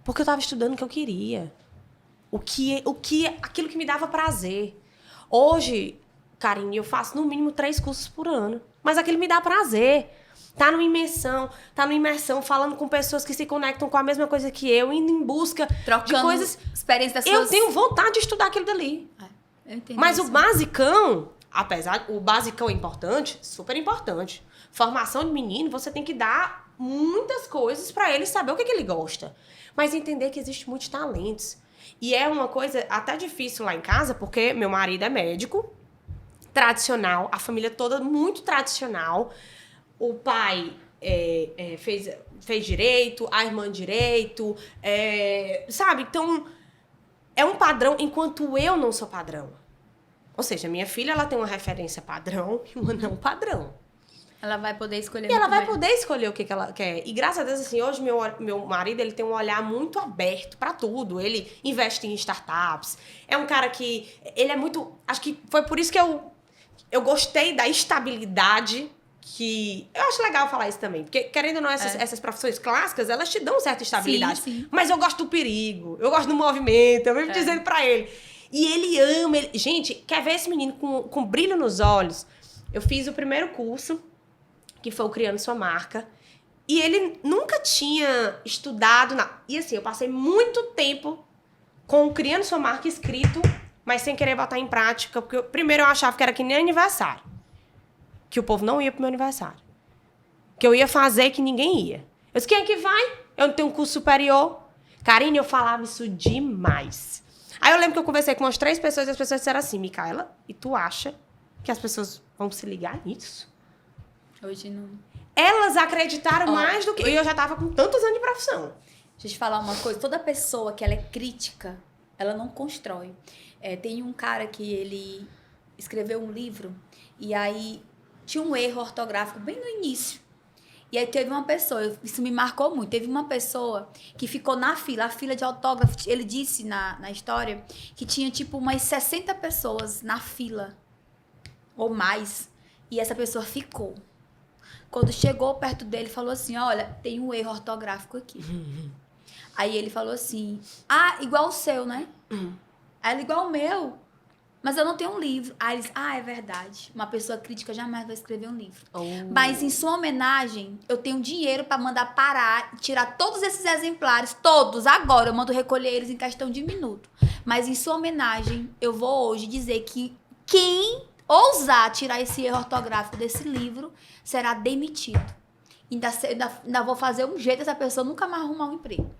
Porque eu estava estudando o que eu queria. Aquilo que me dava prazer. Hoje, Karine, eu faço no mínimo 3 cursos por ano. Mas aquilo me dá prazer. Tá numa imersão, falando com pessoas que se conectam com a mesma coisa que eu, indo em busca de coisas... experiências das Eu tenho vontade de estudar aquilo dali. Eu entendo. Mas isso. O basicão, o basicão é importante, super importante. Formação de menino, você tem que dar muitas coisas pra ele saber o que ele gosta. Mas entender que existe muitos talentos. E é uma coisa até difícil lá em casa, porque meu marido é médico, tradicional, a família toda muito tradicional. O pai fez direito, a irmã direito, sabe? Então, é um padrão, enquanto eu não sou padrão. Ou seja, minha filha, ela tem uma referência padrão e uma não padrão. Ela vai poder escolher. E ela vai poder escolher o que ela quer. E graças a Deus, assim, hoje meu marido, ele tem um olhar muito aberto pra tudo. Ele investe em startups. É um cara que... Ele é muito... Acho que foi por isso que eu gostei da estabilidade... que eu acho legal falar isso também, porque querendo ou não, essas profissões clássicas, elas te dão certa estabilidade. Sim. Mas eu gosto do perigo, eu gosto do movimento, eu vivo dizendo pra ele. E ele ama, gente, quer ver esse menino com brilho nos olhos? Eu fiz o primeiro curso, que foi o Criando Sua Marca, e ele nunca tinha estudado nada. E assim, eu passei muito tempo com o Criando Sua Marca escrito, mas sem querer botar em prática, porque primeiro eu achava que era que nem aniversário. Que o povo não ia pro meu aniversário. Que eu ia fazer que ninguém ia. Eu disse, quem é que vai? Eu não tenho um curso superior. Karine, eu falava isso demais. Aí eu lembro que eu conversei com umas 3 pessoas e as pessoas disseram assim, Micaela, e tu acha que as pessoas vão se ligar nisso? Hoje não. Elas acreditaram mais do que... E eu já tava com tantos anos de profissão. Deixa eu te falar uma coisa. Toda pessoa que ela é crítica, ela não constrói. Tem um cara que ele escreveu um livro e aí... tinha um erro ortográfico bem no início. E aí teve uma pessoa, isso me marcou muito, teve uma pessoa que ficou na fila, a fila de autógrafo, ele disse na história que tinha tipo umas 60 pessoas na fila, ou mais, e essa pessoa ficou. Quando chegou perto dele, falou assim, olha, tem um erro ortográfico aqui. Aí ele falou assim, igual o seu, né? Aí ela, igual o meu. Mas eu não tenho um livro. Aí eles, é verdade. Uma pessoa crítica jamais vai escrever um livro. Mas em sua homenagem, eu tenho dinheiro para mandar parar e tirar todos esses exemplares, todos, agora. Eu mando recolher eles em questão de minuto. Mas em sua homenagem, eu vou hoje dizer que quem ousar tirar esse erro ortográfico desse livro será demitido. Ainda vou fazer um jeito essa pessoa nunca mais arrumar um emprego.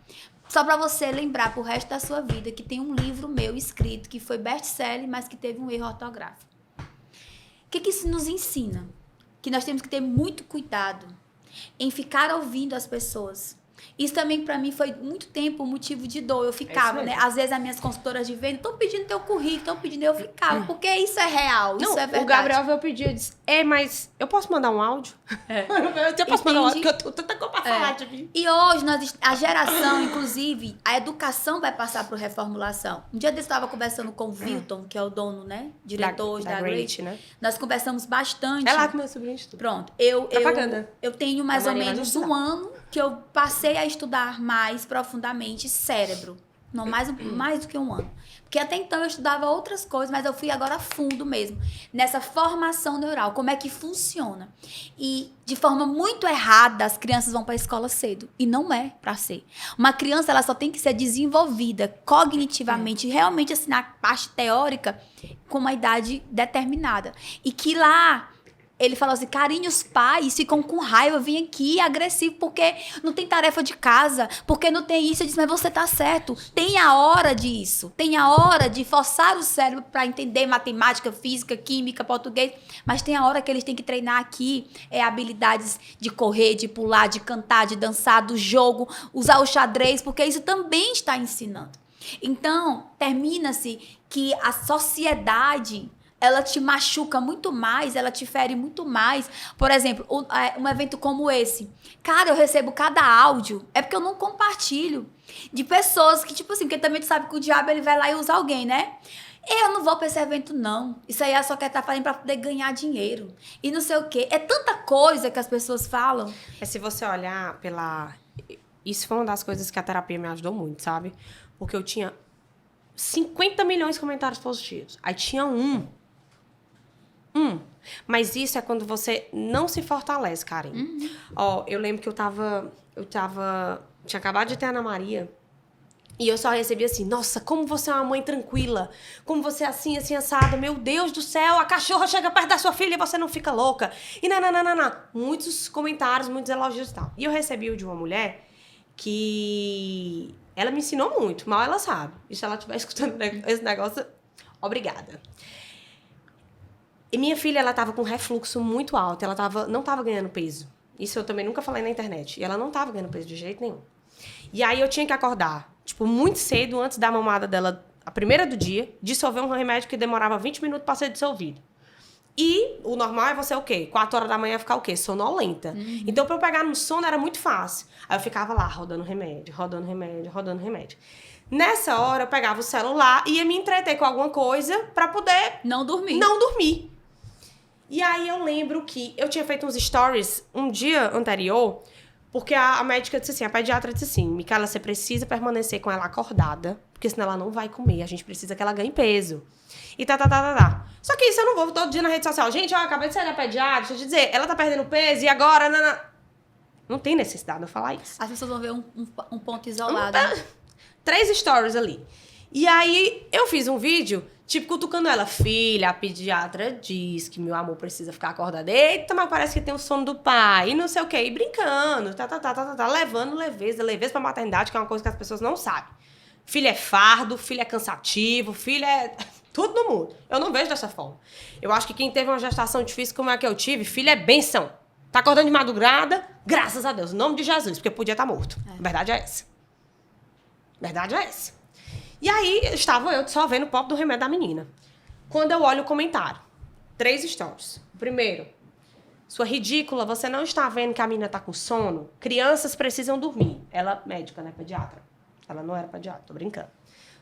Só para você lembrar pro resto da sua vida que tem um livro meu escrito que foi best-seller, mas que teve um erro ortográfico. O que isso nos ensina? Que nós temos que ter muito cuidado em ficar ouvindo as pessoas. Isso também, pra mim, foi muito tempo um motivo de dor. Eu ficava, né? Às vezes, as minhas consultoras de venda estão pedindo teu currículo, estão pedindo, eu ficava. Porque isso é real, isso é verdade. O Gabriel veio pedir, eu disse, mas eu posso mandar um áudio? Eu posso mandar um áudio, porque eu tô tanta coisa pra falar de mim. E hoje, a geração, inclusive, a educação vai passar por reformulação. Um dia desse, eu estava conversando com o Wilton, que é o dono, né? Diretor da Great, né? Nós conversamos bastante. É lá com meu sobrinho estuda. Pronto. Eu tenho mais ou menos um ano que eu passei a estudar mais profundamente cérebro. Não, mais do que um ano. Porque até então eu estudava outras coisas, mas eu fui agora a fundo mesmo. Nessa formação neural, como é que funciona. E de forma muito errada, as crianças vão para a escola cedo. E não é para ser. Uma criança, ela só tem que ser desenvolvida cognitivamente, realmente assim, na parte teórica, com uma idade determinada. E que lá... Ele falou assim, Karine, os pais ficam com raiva, vêm aqui agressivo, porque não tem tarefa de casa, porque não tem isso. Eu disse, mas você tá certo. Tem a hora disso. Tem a hora de forçar o cérebro para entender matemática, física, química, português. Mas tem a hora que eles têm que treinar aqui habilidades de correr, de pular, de cantar, de dançar, do jogo, usar o xadrez, porque isso também está ensinando. Então, termina-se que a sociedade... ela te machuca muito mais, ela te fere muito mais. Por exemplo, um evento como esse. Cara, eu recebo cada áudio, é porque eu não compartilho. De pessoas que, tipo assim, porque também tu sabe que o diabo ele vai lá e usa alguém, né? Eu não vou pra esse evento, não. Isso aí ela só quer estar fazendo pra poder ganhar dinheiro. E não sei o quê. É tanta coisa que as pessoas falam. Se você olhar Isso foi uma das coisas que a terapia me ajudou muito, sabe? Porque eu tinha 50 milhões de comentários positivos. Aí tinha Mas isso é quando você não se fortalece, Karine. Eu lembro que eu tinha acabado de ter a Ana Maria e eu só recebi assim, nossa, como você é uma mãe tranquila, como você é assim, assim, assada, meu Deus do céu, a cachorra chega perto da sua filha e você não fica louca. E muitos comentários, muitos elogios e tal. E eu recebi o de uma mulher que ela me ensinou muito, mal ela sabe. E se ela estiver escutando esse negócio, obrigada. E minha filha, ela tava com refluxo muito alto. Ela não tava ganhando peso. Isso eu também nunca falei na internet. E ela não tava ganhando peso de jeito nenhum. E aí eu tinha que acordar, muito cedo, antes da mamada dela, a primeira do dia, dissolver um remédio que demorava 20 minutos para ser dissolvido. E o normal é você o quê? 4 horas da manhã ficar o quê? Sonolenta. Então, pra eu pegar no sono era muito fácil. Aí eu ficava lá, rodando remédio. Nessa hora, eu pegava o celular e ia me entreter com alguma coisa pra poder... Não dormir. E aí eu lembro que eu tinha feito uns stories um dia anterior, porque a médica disse assim, a pediatra disse assim, Micaela, você precisa permanecer com ela acordada, porque senão ela não vai comer, a gente precisa que ela ganhe peso. E tá. Só que isso eu não vou todo dia na rede social. Gente, eu acabei de sair da pediatra, deixa eu te dizer, ela tá perdendo peso e agora... Não tem necessidade de eu falar isso. As pessoas vão ver um ponto isolado. 3 stories ali. E aí eu fiz um vídeo... cutucando ela. Filha, a pediatra diz que meu amor precisa ficar acordada. Eita, mas parece que tem o sono do pai. E não sei o quê. E brincando. Levando leveza pra maternidade, que é uma coisa que as pessoas não sabem. Filho é fardo, filho é cansativo, filho é... tudo no mundo. Eu não vejo dessa forma. Eu acho que quem teve uma gestação difícil como a que eu tive, filho é bênção. Tá acordando de madrugada, graças a Deus. Em nome de Jesus, porque podia estar morto. A verdade é essa. E aí, estava eu só vendo o pop do remédio da menina. Quando eu olho o comentário, 3 stories. Primeiro, sua ridícula, você não está vendo que a menina tá com sono? Crianças precisam dormir. Ela, médica, né, pediatra. Ela não era pediatra, tô brincando.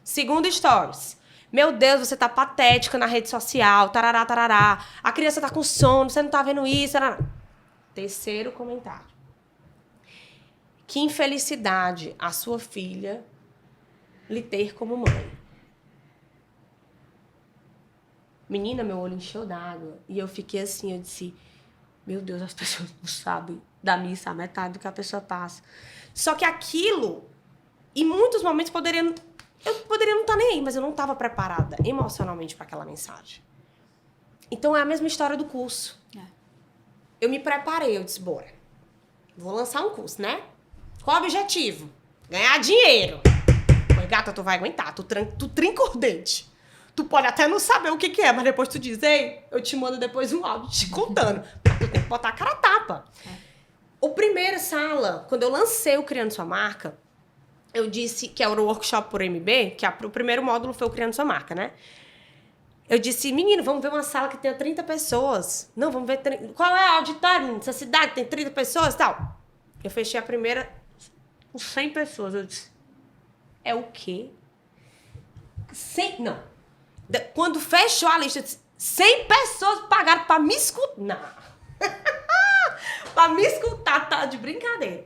Segundo stories. Meu Deus, você tá patética na rede social, tarará. A criança tá com sono, você não tá vendo isso, tarará. Terceiro comentário. Que infelicidade a sua filha lhe ter como mãe. Menina, meu olho encheu d'água. E eu fiquei assim, eu disse... Meu Deus, as pessoas não sabem da missa a metade do que a pessoa passa. Só que aquilo, em muitos momentos, eu poderia não estar nem aí, mas eu não estava preparada emocionalmente para aquela mensagem. Então, é a mesma história do curso. Eu me preparei, eu disse, bora. Vou lançar um curso, né? Qual o objetivo? Ganhar dinheiro. Gata, tu vai aguentar, tu trinca o dente. Tu pode até não saber o que é, mas depois tu diz, ei, eu te mando depois um áudio te contando. Mas tu tem que botar a cara a tapa. A primeira sala, quando eu lancei o Criando Sua Marca, eu disse que era o workshop por MB, que o primeiro módulo foi o Criando Sua Marca, né? Eu disse, menino, vamos ver uma sala que tenha 30 pessoas. Não, vamos ver... Qual é a auditório dessa cidade? Tem 30 pessoas e tal. Eu fechei a primeira com 100 pessoas. Eu disse, é o quê? 100... Não. Quando fechou a lista, eu disse, 100 pessoas pagaram pra me escutar. Não. Pra me escutar, tá de brincadeira.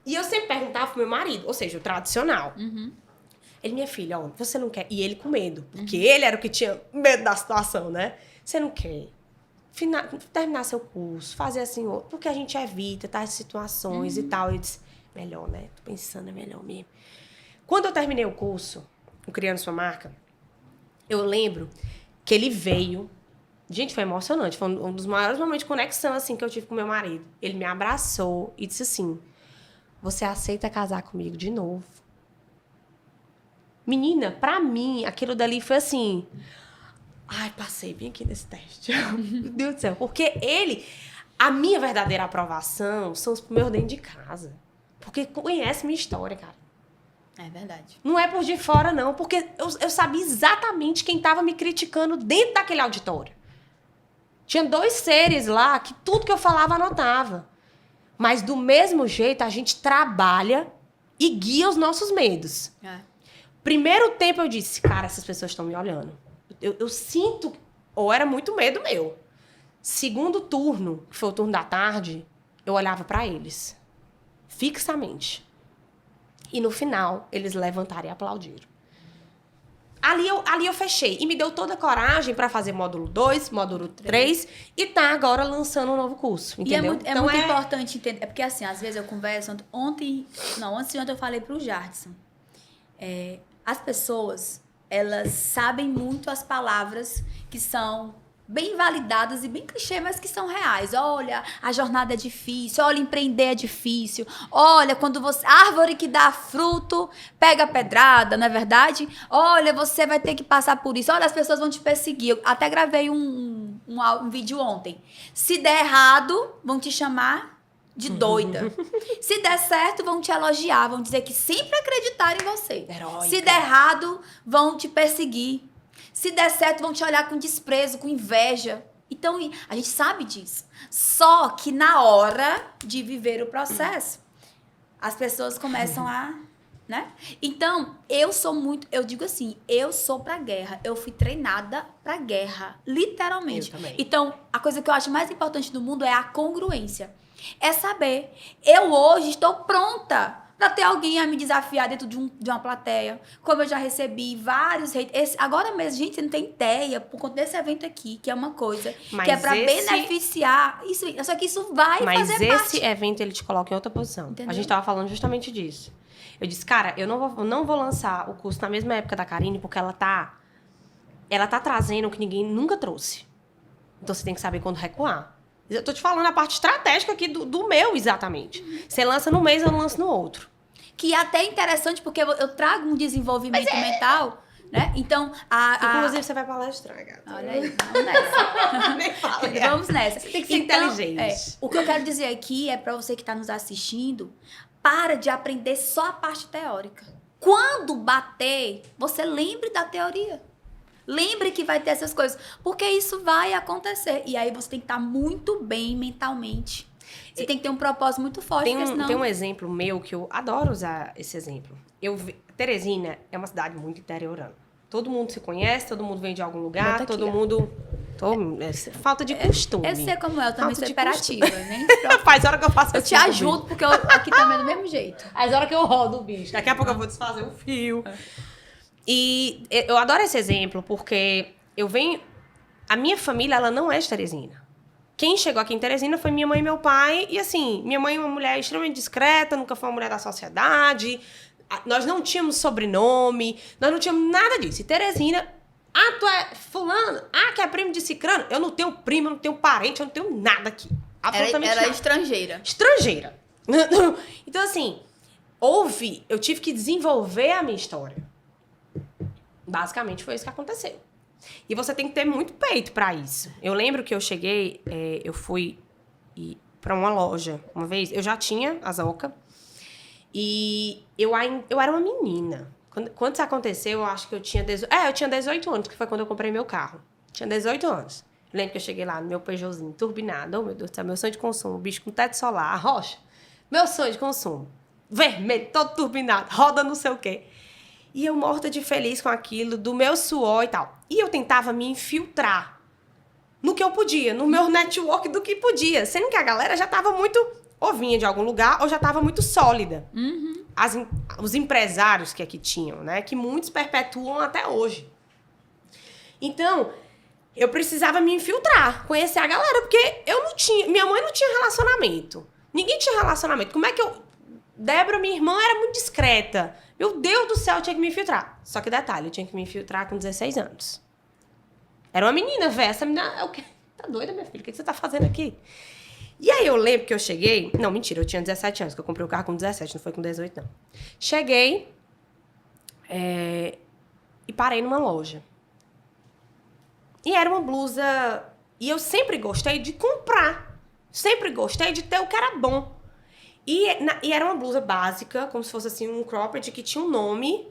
E eu sempre perguntava pro meu marido, ou seja, o tradicional. Ele, minha filha, ó, você não quer... E ele com medo, porque ele era o que tinha medo da situação, né? Você não quer terminar seu curso, fazer assim, porque a gente evita tais situações e tal. Eu disse, melhor, né? Tô pensando, é melhor mesmo. Quando eu terminei o curso, o Criando Sua Marca, eu lembro que ele veio... Gente, foi emocionante. Foi um dos maiores momentos de conexão, assim, que eu tive com meu marido. Ele me abraçou e disse assim, você aceita casar comigo de novo? Menina, pra mim, aquilo dali foi assim... Ai, passei bem aqui nesse teste. Meu Deus do céu. Porque a minha verdadeira aprovação são os meus dentro de casa. Porque conhece minha história, cara. É verdade. Não é por de fora, não. Porque eu sabia exatamente quem tava me criticando dentro daquele auditório. Tinha 2 seres lá que tudo que eu falava anotava. Mas do mesmo jeito, a gente trabalha e guia os nossos medos. Primeiro tempo eu disse, cara, essas pessoas estão me olhando. Eu sinto, ou era muito medo meu. Segundo turno, que foi o turno da tarde, eu olhava pra eles, fixamente. E no final, eles levantaram e aplaudiram. Ali eu fechei. E me deu toda a coragem pra fazer módulo 2, módulo 3, e tá agora lançando um novo curso, entendeu? E é muito importante entender, é porque assim, às vezes eu converso, antes de ontem eu falei pro Jardson, as pessoas, elas sabem muito as palavras que são bem validadas e bem clichê, mas que são reais. Olha, a jornada é difícil, olha, empreender é difícil, olha, quando você... Árvore que dá fruto, pega pedrada, não é verdade? Olha, você vai ter que passar por isso, olha, as pessoas vão te perseguir. Eu até gravei um vídeo ontem. Se der errado, vão te chamar de doida. Se der certo, vão te elogiar, vão dizer que sempre acreditaram em você. Heróica. Se der errado, vão te perseguir. Se der certo, vão te olhar com desprezo, com inveja. Então, a gente sabe disso. Só que na hora de viver o processo, as pessoas começam a... né? Então, eu digo assim, eu sou pra guerra. Eu fui treinada pra guerra, literalmente. Eu também. Então, a coisa que eu acho mais importante no mundo é a congruência. É saber, eu hoje estou pronta pra ter alguém a me desafiar dentro de uma plateia. Como eu já recebi vários haters. Agora mesmo, gente, você não tem ideia, por conta desse evento aqui, que é uma coisa que é pra beneficiar. Isso, só que isso vai fazer parte. Mas esse evento, ele te coloca em outra posição. Entendeu? A gente tava falando justamente disso. Eu disse, cara, eu não vou lançar o curso na mesma época da Karine, porque ela tá trazendo o que ninguém nunca trouxe. Então, você tem que saber quando recuar. Eu tô te falando a parte estratégica aqui do meu, exatamente. Você lança num mês, eu não lanço no outro. Que é até interessante, porque eu trago um desenvolvimento mental, né? Então, inclusive, você vai palestrar, gata. Olha aí, vamos nessa. Nem fala, vamos nessa. Você tem que ser inteligente. O que eu quero dizer aqui é pra você que tá nos assistindo, para de aprender só a parte teórica. Quando bater, você lembre da teoria. Lembre que vai ter essas coisas, porque isso vai acontecer. E aí você tem que estar muito bem mentalmente. Você tem que ter um propósito muito forte. Tem um exemplo meu que eu adoro usar esse exemplo. Teresina é uma cidade muito interiorana. Todo mundo se conhece, todo mundo vem de algum lugar, todo mundo... falta de costume. Eu sei como é, eu também sou imperativa. Nem faz hora que eu faço assim. Eu te ajudo, porque aqui também é do mesmo jeito. Faz hora que eu rodo o bicho. Daqui a pouco eu vou desfazer o fio. E eu adoro esse exemplo, porque a minha família, ela não é de Teresina. Quem chegou aqui em Teresina foi minha mãe e meu pai. E assim, minha mãe é uma mulher extremamente discreta, nunca foi uma mulher da sociedade. Nós não tínhamos sobrenome, nós não tínhamos nada disso. E Teresina, tu é fulano, que é primo de cicrano. Eu não tenho primo, eu não tenho parente, eu não tenho nada aqui. Absolutamente nada. Era estrangeira. Estrangeira. Então assim, eu tive que desenvolver a minha história. Basicamente foi isso que aconteceu. E você tem que ter muito peito pra isso. Eu lembro que eu cheguei, eu fui pra uma loja uma vez. Eu já tinha a Zoca. E eu era uma menina. Quando isso aconteceu, eu acho que eu tinha 18 anos, que foi quando eu comprei meu carro. Tinha 18 anos. Lembro que eu cheguei lá no meu Peugeotzinho turbinado. Oh, meu Deus do céu, meu sonho de consumo. Bicho com teto solar, a rocha. Meu sonho de consumo. Vermelho, todo turbinado, roda não sei o quê. E eu morta de feliz com aquilo, do meu suor e tal. E eu tentava me infiltrar no que eu podia, no meu network do que podia. Sendo que a galera já tava muito... ou vinha de algum lugar, ou já tava muito sólida. Uhum. Os empresários que aqui tinham, né? Que muitos perpetuam até hoje. Então, eu precisava me infiltrar, conhecer a galera, porque eu não tinha... minha mãe não tinha relacionamento. Ninguém tinha relacionamento. Como é que eu... Débora, minha irmã, era muito discreta. Meu Deus do céu, eu tinha que me infiltrar. Só que detalhe, eu tinha que me infiltrar com 16 anos. Era uma menina, velho. Essa menina... é o quê? Tá doida, minha filha? O que você tá fazendo aqui? E aí eu lembro que eu cheguei... Não, mentira, eu tinha 17 anos, que eu comprei o carro com 17, não foi com 18, não. Cheguei e parei numa loja. E era uma blusa... E eu sempre gostei de comprar. Sempre gostei de ter o que era bom. E era uma blusa básica, como se fosse assim um cropped, que tinha um nome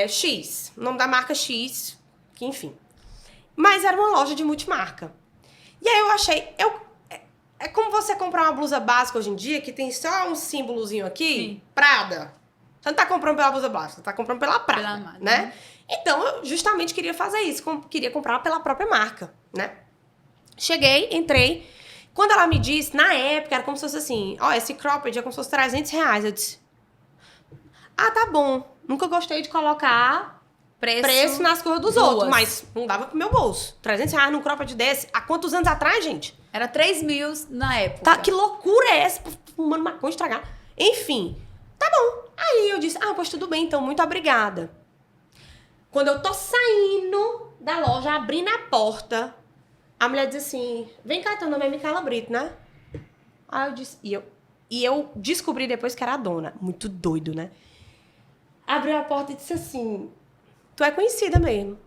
X. O nome da marca X, que enfim. Mas era uma loja de multimarca. E aí eu achei... É como você comprar uma blusa básica hoje em dia, que tem só um símbolozinho aqui, sim. Prada. Você não tá comprando pela blusa básica, você tá comprando pela Prada, pela marca, né? Então, eu justamente queria fazer isso, queria comprar pela própria marca, né? Cheguei, entrei. Quando ela me disse, na época, era como se fosse assim, ó, esse cropped é como se fosse R$300. Eu disse, ah, tá bom. Nunca gostei de colocar preço nas coisas dos outros, mas não dava pro meu bolso. R$300 num cropped desse, há quantos anos atrás, gente? Era 3.000 na época. Tá, que loucura é essa? Fumando maconha, estragar. Enfim, tá bom. Aí eu disse, pois tudo bem, então, muito obrigada. Quando eu tô saindo da loja, abrindo a porta, a mulher diz assim, vem cá, teu nome é Micaela Brito, né? Aí eu disse, e eu descobri depois que era a dona. Muito doido, né? Abriu a porta e disse assim, tu é conhecida mesmo.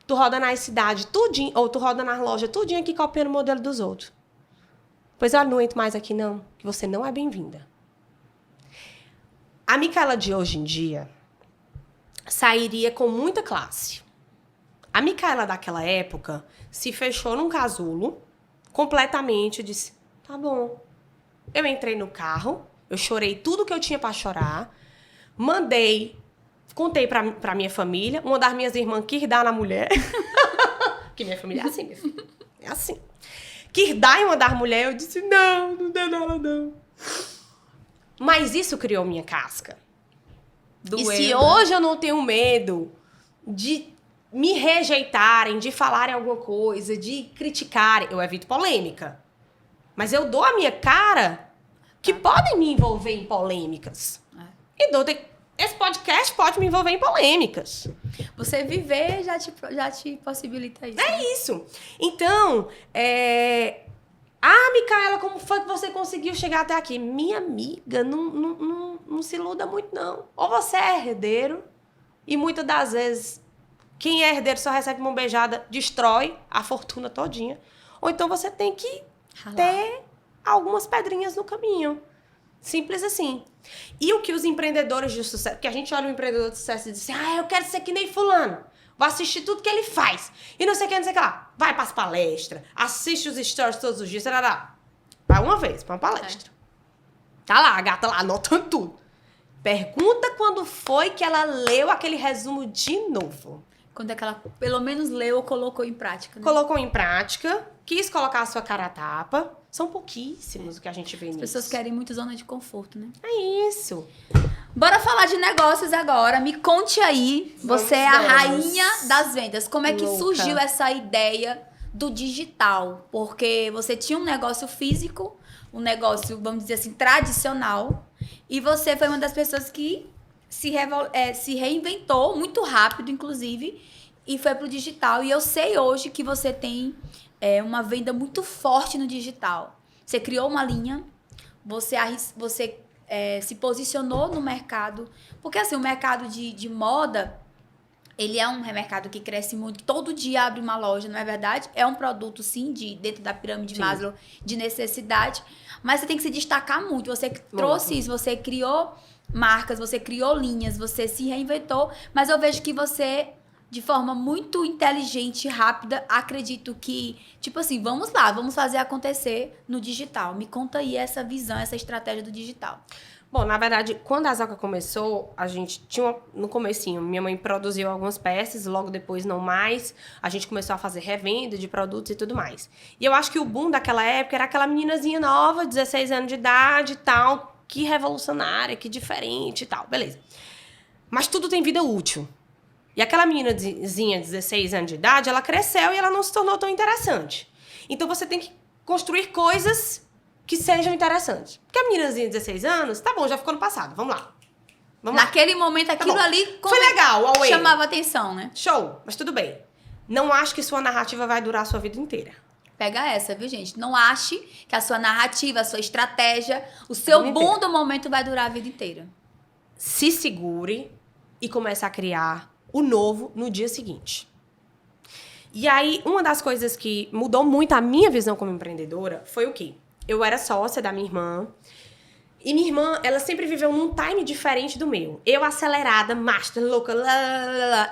Tu roda na cidade tudinho, ou tu roda nas lojas tudinho aqui copiando o modelo dos outros. Pois eu não entro mais aqui não, que você não é bem-vinda. A Micaela de hoje em dia sairia com muita classe. A Micaela daquela época se fechou num casulo completamente, disse, tá bom. Eu entrei no carro, eu chorei tudo que eu tinha pra chorar, contei pra minha família, uma das minhas irmãs quis dar na mulher, porque minha família é assim, minha filha, é assim. Quis dar em uma das mulheres, eu disse, não dá nada, não. Mas isso criou minha casca. E se hoje eu não tenho medo de me rejeitarem, de falarem alguma coisa, de criticarem, eu evito polêmica. Mas eu dou a minha cara que podem me envolver em polêmicas. Esse podcast pode me envolver em polêmicas. Você viver já te possibilita isso. É isso. Então, Micaela, como foi que você conseguiu chegar até aqui? Minha amiga, não se iluda muito, não. Ou você é herdeiro, e muitas das vezes, quem é herdeiro só recebe uma beijada, destrói a fortuna todinha. Ou então você tem que ter algumas pedrinhas no caminho. Simples assim. E o que os empreendedores de sucesso... Porque a gente olha um empreendedor de sucesso e diz assim, eu quero ser que nem fulano. Vou assistir tudo que ele faz. E não sei o que, não sei o que lá. Vai para as palestras. Assiste os stories todos os dias. Vai uma vez para uma palestra. Tá lá, a gata lá, anotando tudo. Pergunta quando foi que ela leu aquele resumo de novo. Quando é que ela, pelo menos, leu ou colocou em prática, né? Colocou em prática. Quis colocar a sua cara a tapa. São pouquíssimos o que a gente vê nisso. As pessoas querem muito zona de conforto, né? É isso. Bora falar de negócios agora. Me conte aí. Você é a rainha das vendas. Como é que surgiu essa ideia do digital? Porque você tinha um negócio físico, um negócio, vamos dizer assim, tradicional. E você foi uma das pessoas que se reinventou muito rápido, inclusive, e foi pro digital. E eu sei hoje que você tem uma venda muito forte no digital. Você criou uma linha, você se posicionou no mercado. Porque, assim, o mercado de moda, Ele é um mercado que cresce muito, todo dia abre uma loja, não é verdade? É um produto, sim, dentro da pirâmide Maslow de necessidade, mas você tem que se destacar muito. Você trouxe isso, você criou marcas, você criou linhas, você se reinventou, mas eu vejo que você, de forma muito inteligente e rápida, acredito que, tipo assim, vamos lá, vamos fazer acontecer no digital. Me conta aí essa visão, essa estratégia do digital. Bom, na verdade, quando a Zoca começou, a gente tinha, no comecinho, minha mãe produziu algumas peças, logo depois não mais, a gente começou a fazer revenda de produtos e tudo mais. E eu acho que o boom daquela época era aquela meninazinha nova, 16 anos de idade e tal, que revolucionária, que diferente e tal, beleza. Mas tudo tem vida útil. E aquela meninazinha de 16 anos de idade, ela cresceu e ela não se tornou tão interessante. Então você tem que construir coisas que sejam interessantes. Porque a meninazinha de 16 anos, tá bom, já ficou no passado, vamos lá. Naquele momento, aquilo ali foi legal, chamava atenção, né? Show, mas tudo bem. Não acho que sua narrativa vai durar a sua vida inteira. Pega essa, viu, gente? Não ache que a sua narrativa, a sua estratégia, o seu boom do momento vai durar a vida inteira. Se segure e comece a criar o novo no dia seguinte. E aí, uma das coisas que mudou muito a minha visão como empreendedora foi o quê? Eu era sócia da minha irmã. E minha irmã, ela sempre viveu num time diferente do meu. Eu acelerada, master, louca,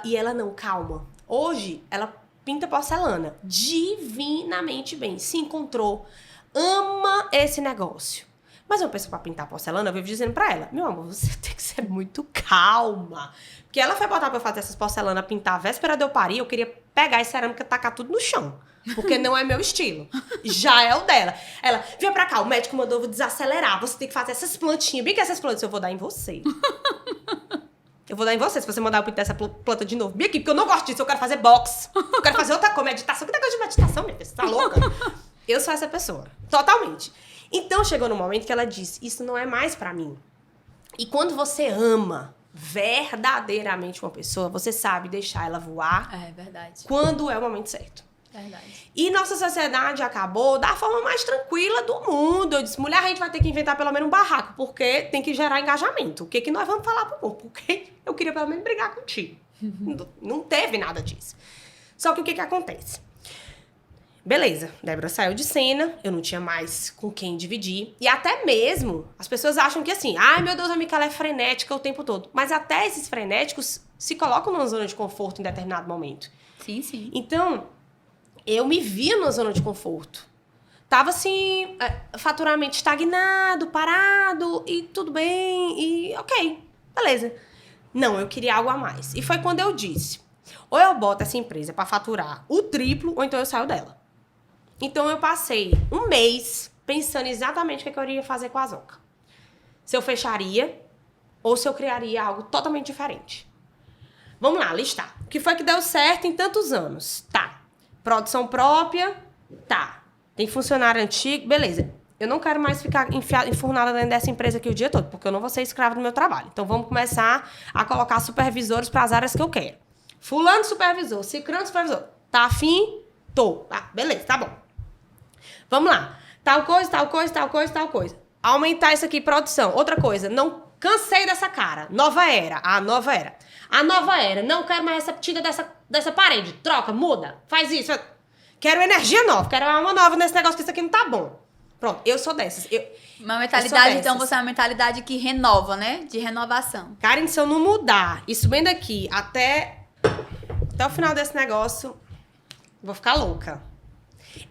e ela não, calma. Hoje, ela pinta porcelana divinamente bem. Se encontrou, ama esse negócio. Mas uma pessoa pra pintar porcelana, eu vivo dizendo pra ela, meu amor, você tem que ser muito calma. Porque ela foi botar pra eu fazer essas porcelanas, pintar a véspera de eu parir, eu queria pegar essa cerâmica e tacar tudo no chão. Porque não é meu estilo. Já é o dela. Ela, vem pra cá, o médico mandou desacelerar. Você tem que fazer essas plantinhas. Bem que essas plantas eu vou dar em você. Eu vou dar em você, se você mandar eu pintar essa planta de novo. Bem aqui, porque eu não gosto disso. Eu quero fazer box. Eu quero fazer outra coisa, meditação. Que negócio de meditação, minha filha? Você tá louca? Eu sou essa pessoa. Totalmente. Então, chegou no momento que ela disse, isso não é mais pra mim. E quando você ama verdadeiramente uma pessoa, você sabe deixar ela voar. É verdade. Quando é o momento certo. Verdade. E nossa sociedade acabou da forma mais tranquila do mundo. Eu disse, mulher, a gente vai ter que inventar pelo menos um barraco, porque tem que gerar engajamento. O que nós vamos falar pro povo? Porque eu queria pelo menos brigar contigo. Não teve nada disso. Só que o que acontece? Beleza, Débora saiu de cena, eu não tinha mais com quem dividir. E até mesmo, as pessoas acham que assim, ai meu Deus, a Micaela é frenética o tempo todo. Mas até esses frenéticos se colocam numa zona de conforto em determinado momento. Sim, sim. Então, eu me via numa zona de conforto. Tava assim, faturamento estagnado, parado, e tudo bem, e ok, beleza. Não, eu queria algo a mais. E foi quando eu disse, ou eu boto essa empresa pra faturar o triplo, ou então eu saio dela. Então, eu passei um mês pensando exatamente o que eu iria fazer com a Zoca. Se eu fecharia, ou se eu criaria algo totalmente diferente. Vamos lá, listar. O que foi que deu certo em tantos anos? Tá. Produção própria? Tá. Tem funcionário antigo? Beleza. Eu não quero mais ficar enfurnada dentro dessa empresa aqui o dia todo, porque eu não vou ser escrava do meu trabalho. Então, vamos começar a colocar supervisores para as áreas que eu quero. Fulano supervisor, ciclano supervisor. Tá afim? Tô. Ah, beleza, tá bom. Vamos lá. Tal coisa, tal coisa, tal coisa, tal coisa. Aumentar isso aqui, produção. Outra coisa, não cansei dessa cara. Nova era. A nova era. A nova era. Não quero mais essa tinta dessa parede. Troca, muda. Faz isso. Quero energia nova. Quero alma nova nesse negócio que isso aqui não tá bom. Pronto, eu sou dessas. Uma mentalidade, então, você é uma mentalidade que renova, né? De renovação. Karen, se eu não mudar isso bem daqui até o final desse negócio, vou ficar louca.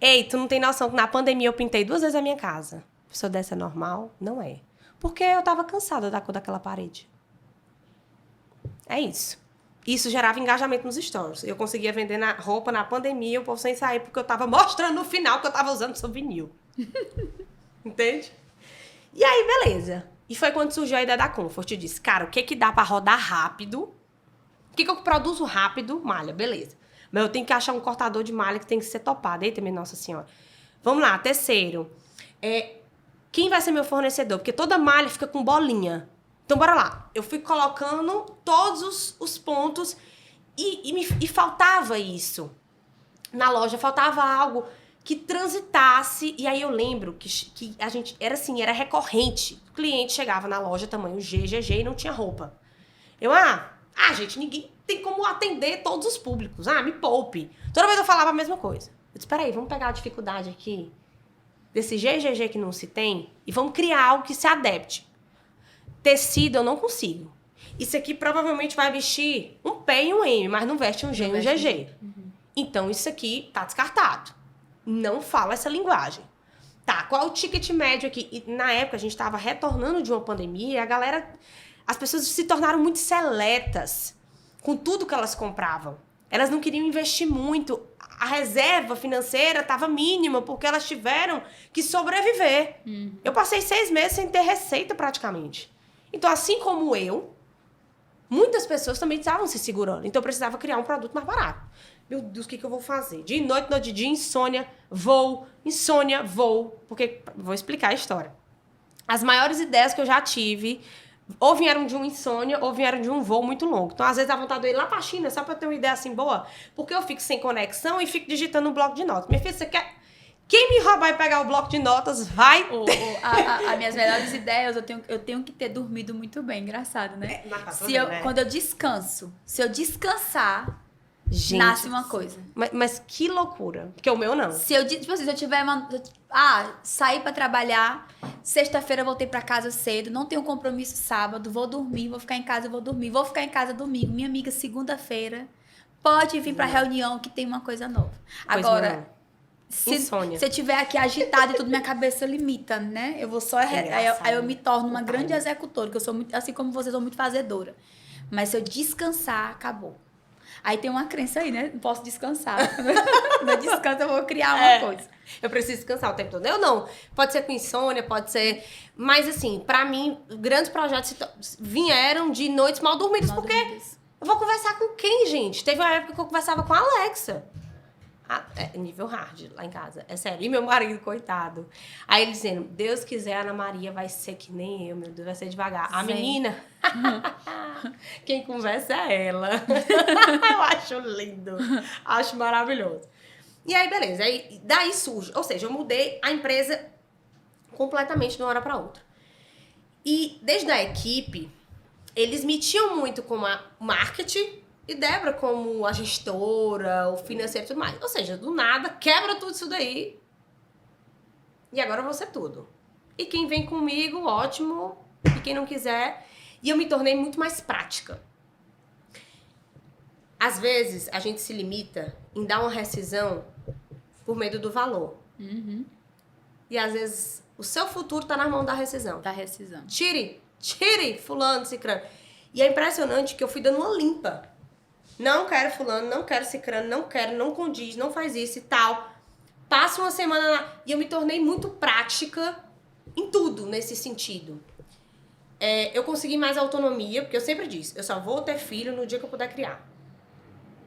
Ei, tu não tem noção que na pandemia eu pintei 2 vezes a minha casa. Se eu dessa é normal? Não é. Porque eu tava cansada da cor daquela parede. É isso. Isso gerava engajamento nos stories. Eu conseguia vender roupa na pandemia, o povo sem sair, porque eu tava mostrando no final que eu tava usando souvenir. Entende? E aí, beleza. E foi quando surgiu a ideia da Comfort. Eu disse, cara, o que dá pra rodar rápido? O que eu produzo rápido? Malha, beleza. Mas eu tenho que achar um cortador de malha que tem que ser topado. Eita, minha Nossa Senhora. Vamos lá, terceiro. Quem vai ser meu fornecedor? Porque toda malha fica com bolinha. Então, bora lá. Eu fui colocando todos os pontos e faltava isso. Na loja faltava algo que transitasse. E aí eu lembro que a gente era assim, era recorrente. O cliente chegava na loja tamanho G, GG e não tinha roupa. Gente, ninguém tem como atender todos os públicos. Me poupe. Toda vez eu falava a mesma coisa. Eu disse, peraí, vamos pegar a dificuldade aqui desse GGG que não se tem e vamos criar algo que se adapte. Tecido eu não consigo. Isso aqui provavelmente vai vestir um P e um M, mas não veste um G e um GG. Então isso aqui tá descartado. Não fala essa linguagem. Tá, qual o ticket médio aqui? E, na época a gente tava retornando de uma pandemia e as pessoas se tornaram muito seletas com tudo que elas compravam. Elas não queriam investir muito. A reserva financeira estava mínima, porque elas tiveram que sobreviver. Eu passei 6 meses sem ter receita praticamente. Então, assim como eu, muitas pessoas também estavam se segurando. Então, eu precisava criar um produto mais barato. Meu Deus, o que eu vou fazer? Dia e noite, noite e dia, insônia, voo. Porque, vou explicar a história. As maiores ideias que eu já tive, ou vieram de uma insônia, ou vieram de um voo muito longo. Então, às vezes, dá vontade de ir lá pra China, só pra eu ter uma ideia assim boa, porque eu fico sem conexão e fico digitando um bloco de notas. Minha filha, você quer... Quem me roubar e pegar o bloco de notas, vai... As minhas melhores ideias, eu tenho que ter dormido muito bem. Engraçado, né? Quando eu descanso, se eu descansar... Gente, nasce uma coisa. Mas que loucura. Porque o meu não. Se eu tiver saí pra trabalhar, sexta-feira voltei pra casa cedo, não tenho compromisso sábado, vou dormir, vou ficar em casa, vou ficar em casa domingo. Minha amiga, segunda-feira, pode vir pra reunião que tem uma coisa nova. Agora, se eu tiver aqui agitado e tudo, minha cabeça limita, né? Eu vou só... Aí eu me torno uma grande executora, que eu sou muito, assim como vocês, sou muito fazedora. Mas se eu descansar, acabou. Aí tem uma crença aí, né? Não posso descansar. Quando eu descanso, eu vou criar uma coisa. Eu preciso descansar o tempo todo. Eu não. Pode ser com insônia, pode ser... Mas, assim, pra mim, grandes projetos vieram de noites mal dormidas. Porque eu vou conversar com quem, gente? Teve uma época que eu conversava com a Alexa. Nível hard lá em casa. É sério. E meu marido, coitado. Aí ele dizendo, Deus quiser, a Ana Maria vai ser que nem eu, meu Deus, vai ser devagar. A menina, quem conversa é ela. Eu acho lindo. Acho maravilhoso. E aí, beleza. Aí, daí surge. Ou seja, eu mudei a empresa completamente de uma hora para outra. E desde a equipe, eles me tinham muito como a marketing e Débora como a gestora, o financeiro e tudo mais. Ou seja, do nada, quebra tudo isso daí. E agora eu vou ser tudo. E quem vem comigo, ótimo. E quem não quiser. E eu me tornei muito mais prática. Às vezes, a gente se limita em dar uma rescisão por medo do valor. E às vezes, o seu futuro tá na mão da rescisão. Tire fulano, cicrano. E é impressionante que eu fui dando uma limpa. Não quero fulano, não quero cicrano, não condiz, não faz isso e tal. Passa uma semana lá. E eu me tornei muito prática em tudo nesse sentido. Eu consegui mais autonomia, porque eu sempre disse, eu só vou ter filho no dia que eu puder criar.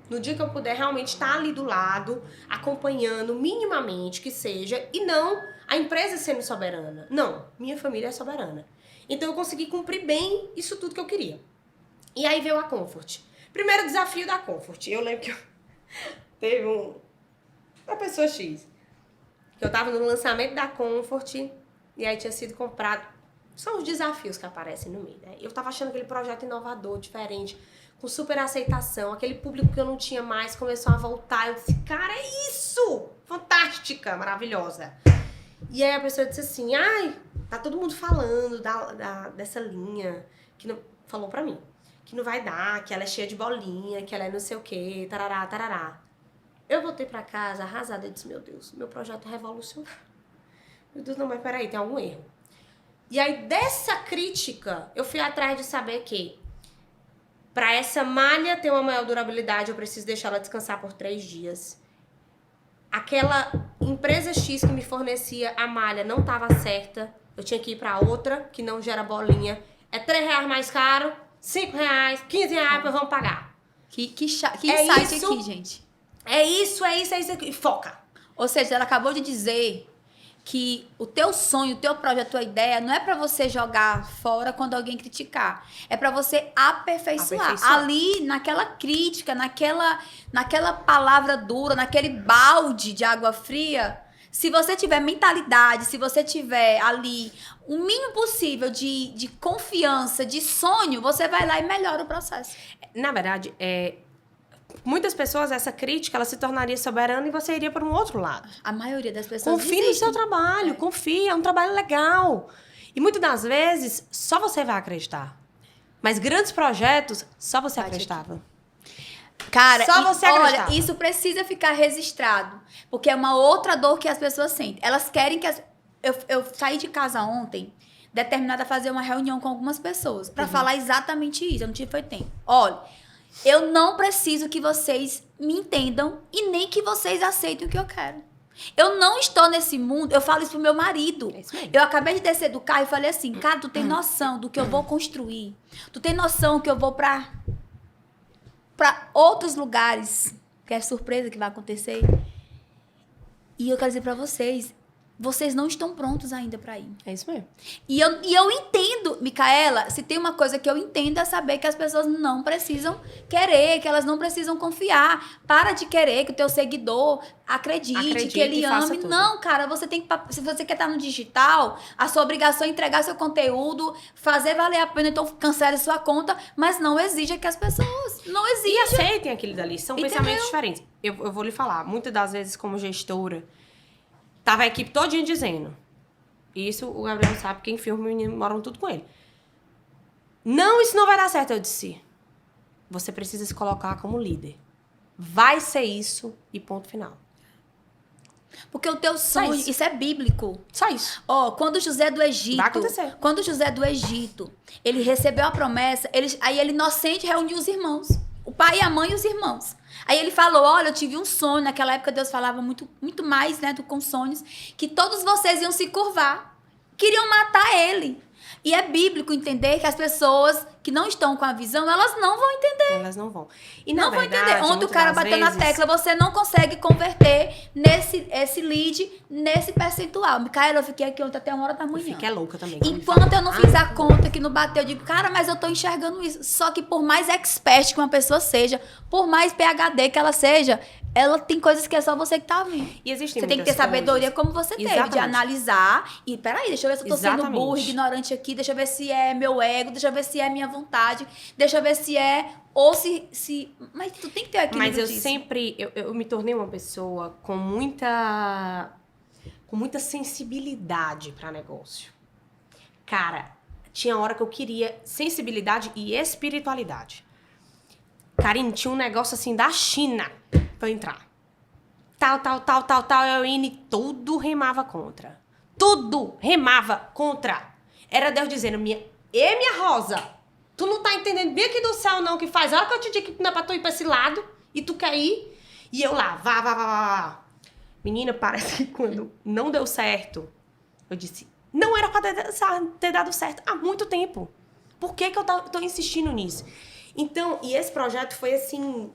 No dia que eu puder realmente estar ali do lado, acompanhando minimamente que seja, e não a empresa sendo soberana. Não, minha família é soberana. Então eu consegui cumprir bem isso tudo que eu queria. E aí veio a Comfort. Primeiro desafio da Comfort. Eu lembro que teve uma pessoa X. Que eu tava no lançamento da Comfort e aí tinha sido comprado. São os desafios que aparecem no meio, né? Eu tava achando aquele projeto inovador, diferente, com super aceitação. Aquele público que eu não tinha mais começou a voltar. Eu disse, cara, é isso! Fantástica, maravilhosa. E aí a pessoa disse assim, tá todo mundo falando dessa linha, que não, falou pra mim. Que não vai dar, que ela é cheia de bolinha, que ela é não sei o quê, tarará, tarará. Eu voltei pra casa arrasada e disse, meu Deus, meu projeto é revolucionário. Meu Deus, não, mas peraí, tem algum erro. E aí, dessa crítica, eu fui atrás de saber que pra essa malha ter uma maior durabilidade, eu preciso deixar ela descansar por 3 dias. Aquela empresa X que me fornecia a malha não estava certa, eu tinha que ir pra outra, que não gera bolinha. É R$3 mais caro, R$5, R$15, vamos pagar. Que insight aqui, gente. É isso aqui. E foca. Ou seja, ela acabou de dizer que o teu sonho, o teu projeto, a tua ideia não é pra você jogar fora quando alguém criticar. É pra você aperfeiçoar. Ali, naquela crítica, naquela palavra dura, naquele balde de água fria, Se você tiver mentalidade, se você tiver ali o mínimo possível de confiança, de sonho, você vai lá e melhora o processo. Na verdade, muitas pessoas, essa crítica, ela se tornaria soberana e você iria para um outro lado. A maioria das pessoas Confie no seu trabalho, confia, é um trabalho legal. E muitas das vezes, só você vai acreditar. Mas grandes projetos, só você acreditava. Cara, só você acreditava. Olha, isso precisa ficar registrado. Porque é uma outra dor que as pessoas sentem. Elas querem que... Eu saí de casa ontem, determinada a fazer uma reunião com algumas pessoas, pra falar exatamente isso. Eu não tive tempo. Olha, eu não preciso que vocês me entendam e nem que vocês aceitem o que eu quero. Eu não estou nesse mundo, eu falo isso pro meu marido. Eu acabei de descer do carro e falei assim, cara, tu tem noção do que eu vou construir? Tu tem noção que eu vou pra outros lugares, que é surpresa que vai acontecer? E eu quero dizer pra vocês, vocês não estão prontos ainda pra ir. É isso mesmo. E eu entendo, Micaela, se tem uma coisa que eu entendo é saber que as pessoas não precisam querer, que elas não precisam confiar. Para de querer que o teu seguidor acredite que ele ame. Não, cara, você tem que... Se você quer estar no digital, a sua obrigação é entregar seu conteúdo, fazer valer a pena, então cancele sua conta, mas não exija que as pessoas... Não exijam. E aceitem aquilo dali. São pensamentos diferentes. Eu vou lhe falar, muitas das vezes como gestora, tava a equipe todinha dizendo. Isso o Gabriel sabe, quem filma, os meninos moram tudo com ele. Não, isso não vai dar certo. Eu disse, você precisa se colocar como líder. Vai ser isso e ponto final. Porque o teu sonho, isso é bíblico. Só isso. Quando José do Egito... Vai acontecer. Quando José do Egito, ele recebeu a promessa, aí ele inocente reuniu os irmãos. O pai, a mãe e os irmãos. Aí ele falou, olha, eu tive um sonho. Naquela época Deus falava muito, muito mais, né, com sonhos. Que todos vocês iam se curvar. Queriam matar ele. E é bíblico entender que as pessoas que não estão com a visão, elas não vão entender. Elas não vão. E na não verdade, vão entender. Ontem o cara bateu na tecla, você não consegue converter esse lead nesse percentual. Micaela, eu fiquei aqui ontem até 1h da manhã. Fiquei louca também. Enquanto eu não fiz a conta que não bateu, eu digo, cara, mas eu tô enxergando isso. Só que por mais expert que uma pessoa seja, por mais PhD que ela seja, ela tem coisas que é só você que tá vendo. E existem você tem que ter sabedoria como você teve, de analisar. E peraí, deixa eu ver se eu tô sendo burro, ignorante aqui. Deixa eu ver se é meu ego, deixa eu ver se é minha vontade. Deixa eu ver se é... Ou se... Mas tu tem que ter aquilo. Mas eu sempre... Eu me tornei uma pessoa com muita sensibilidade pra negócio. Cara, tinha hora que eu queria sensibilidade e espiritualidade. Karine, tinha um negócio assim da China pra eu entrar. Tal, eu indo e tudo remava contra. Tudo remava contra. Era Deus dizendo, minha Rosa, tu não tá entendendo bem aqui do céu não, que faz hora que eu te digo que não é pra tu ir pra esse lado e tu quer ir. E eu lá, vá. Menina, parece que quando não deu certo, eu disse, não era pra ter dado certo há muito tempo. Por que eu tô insistindo nisso? Então, e esse projeto foi assim,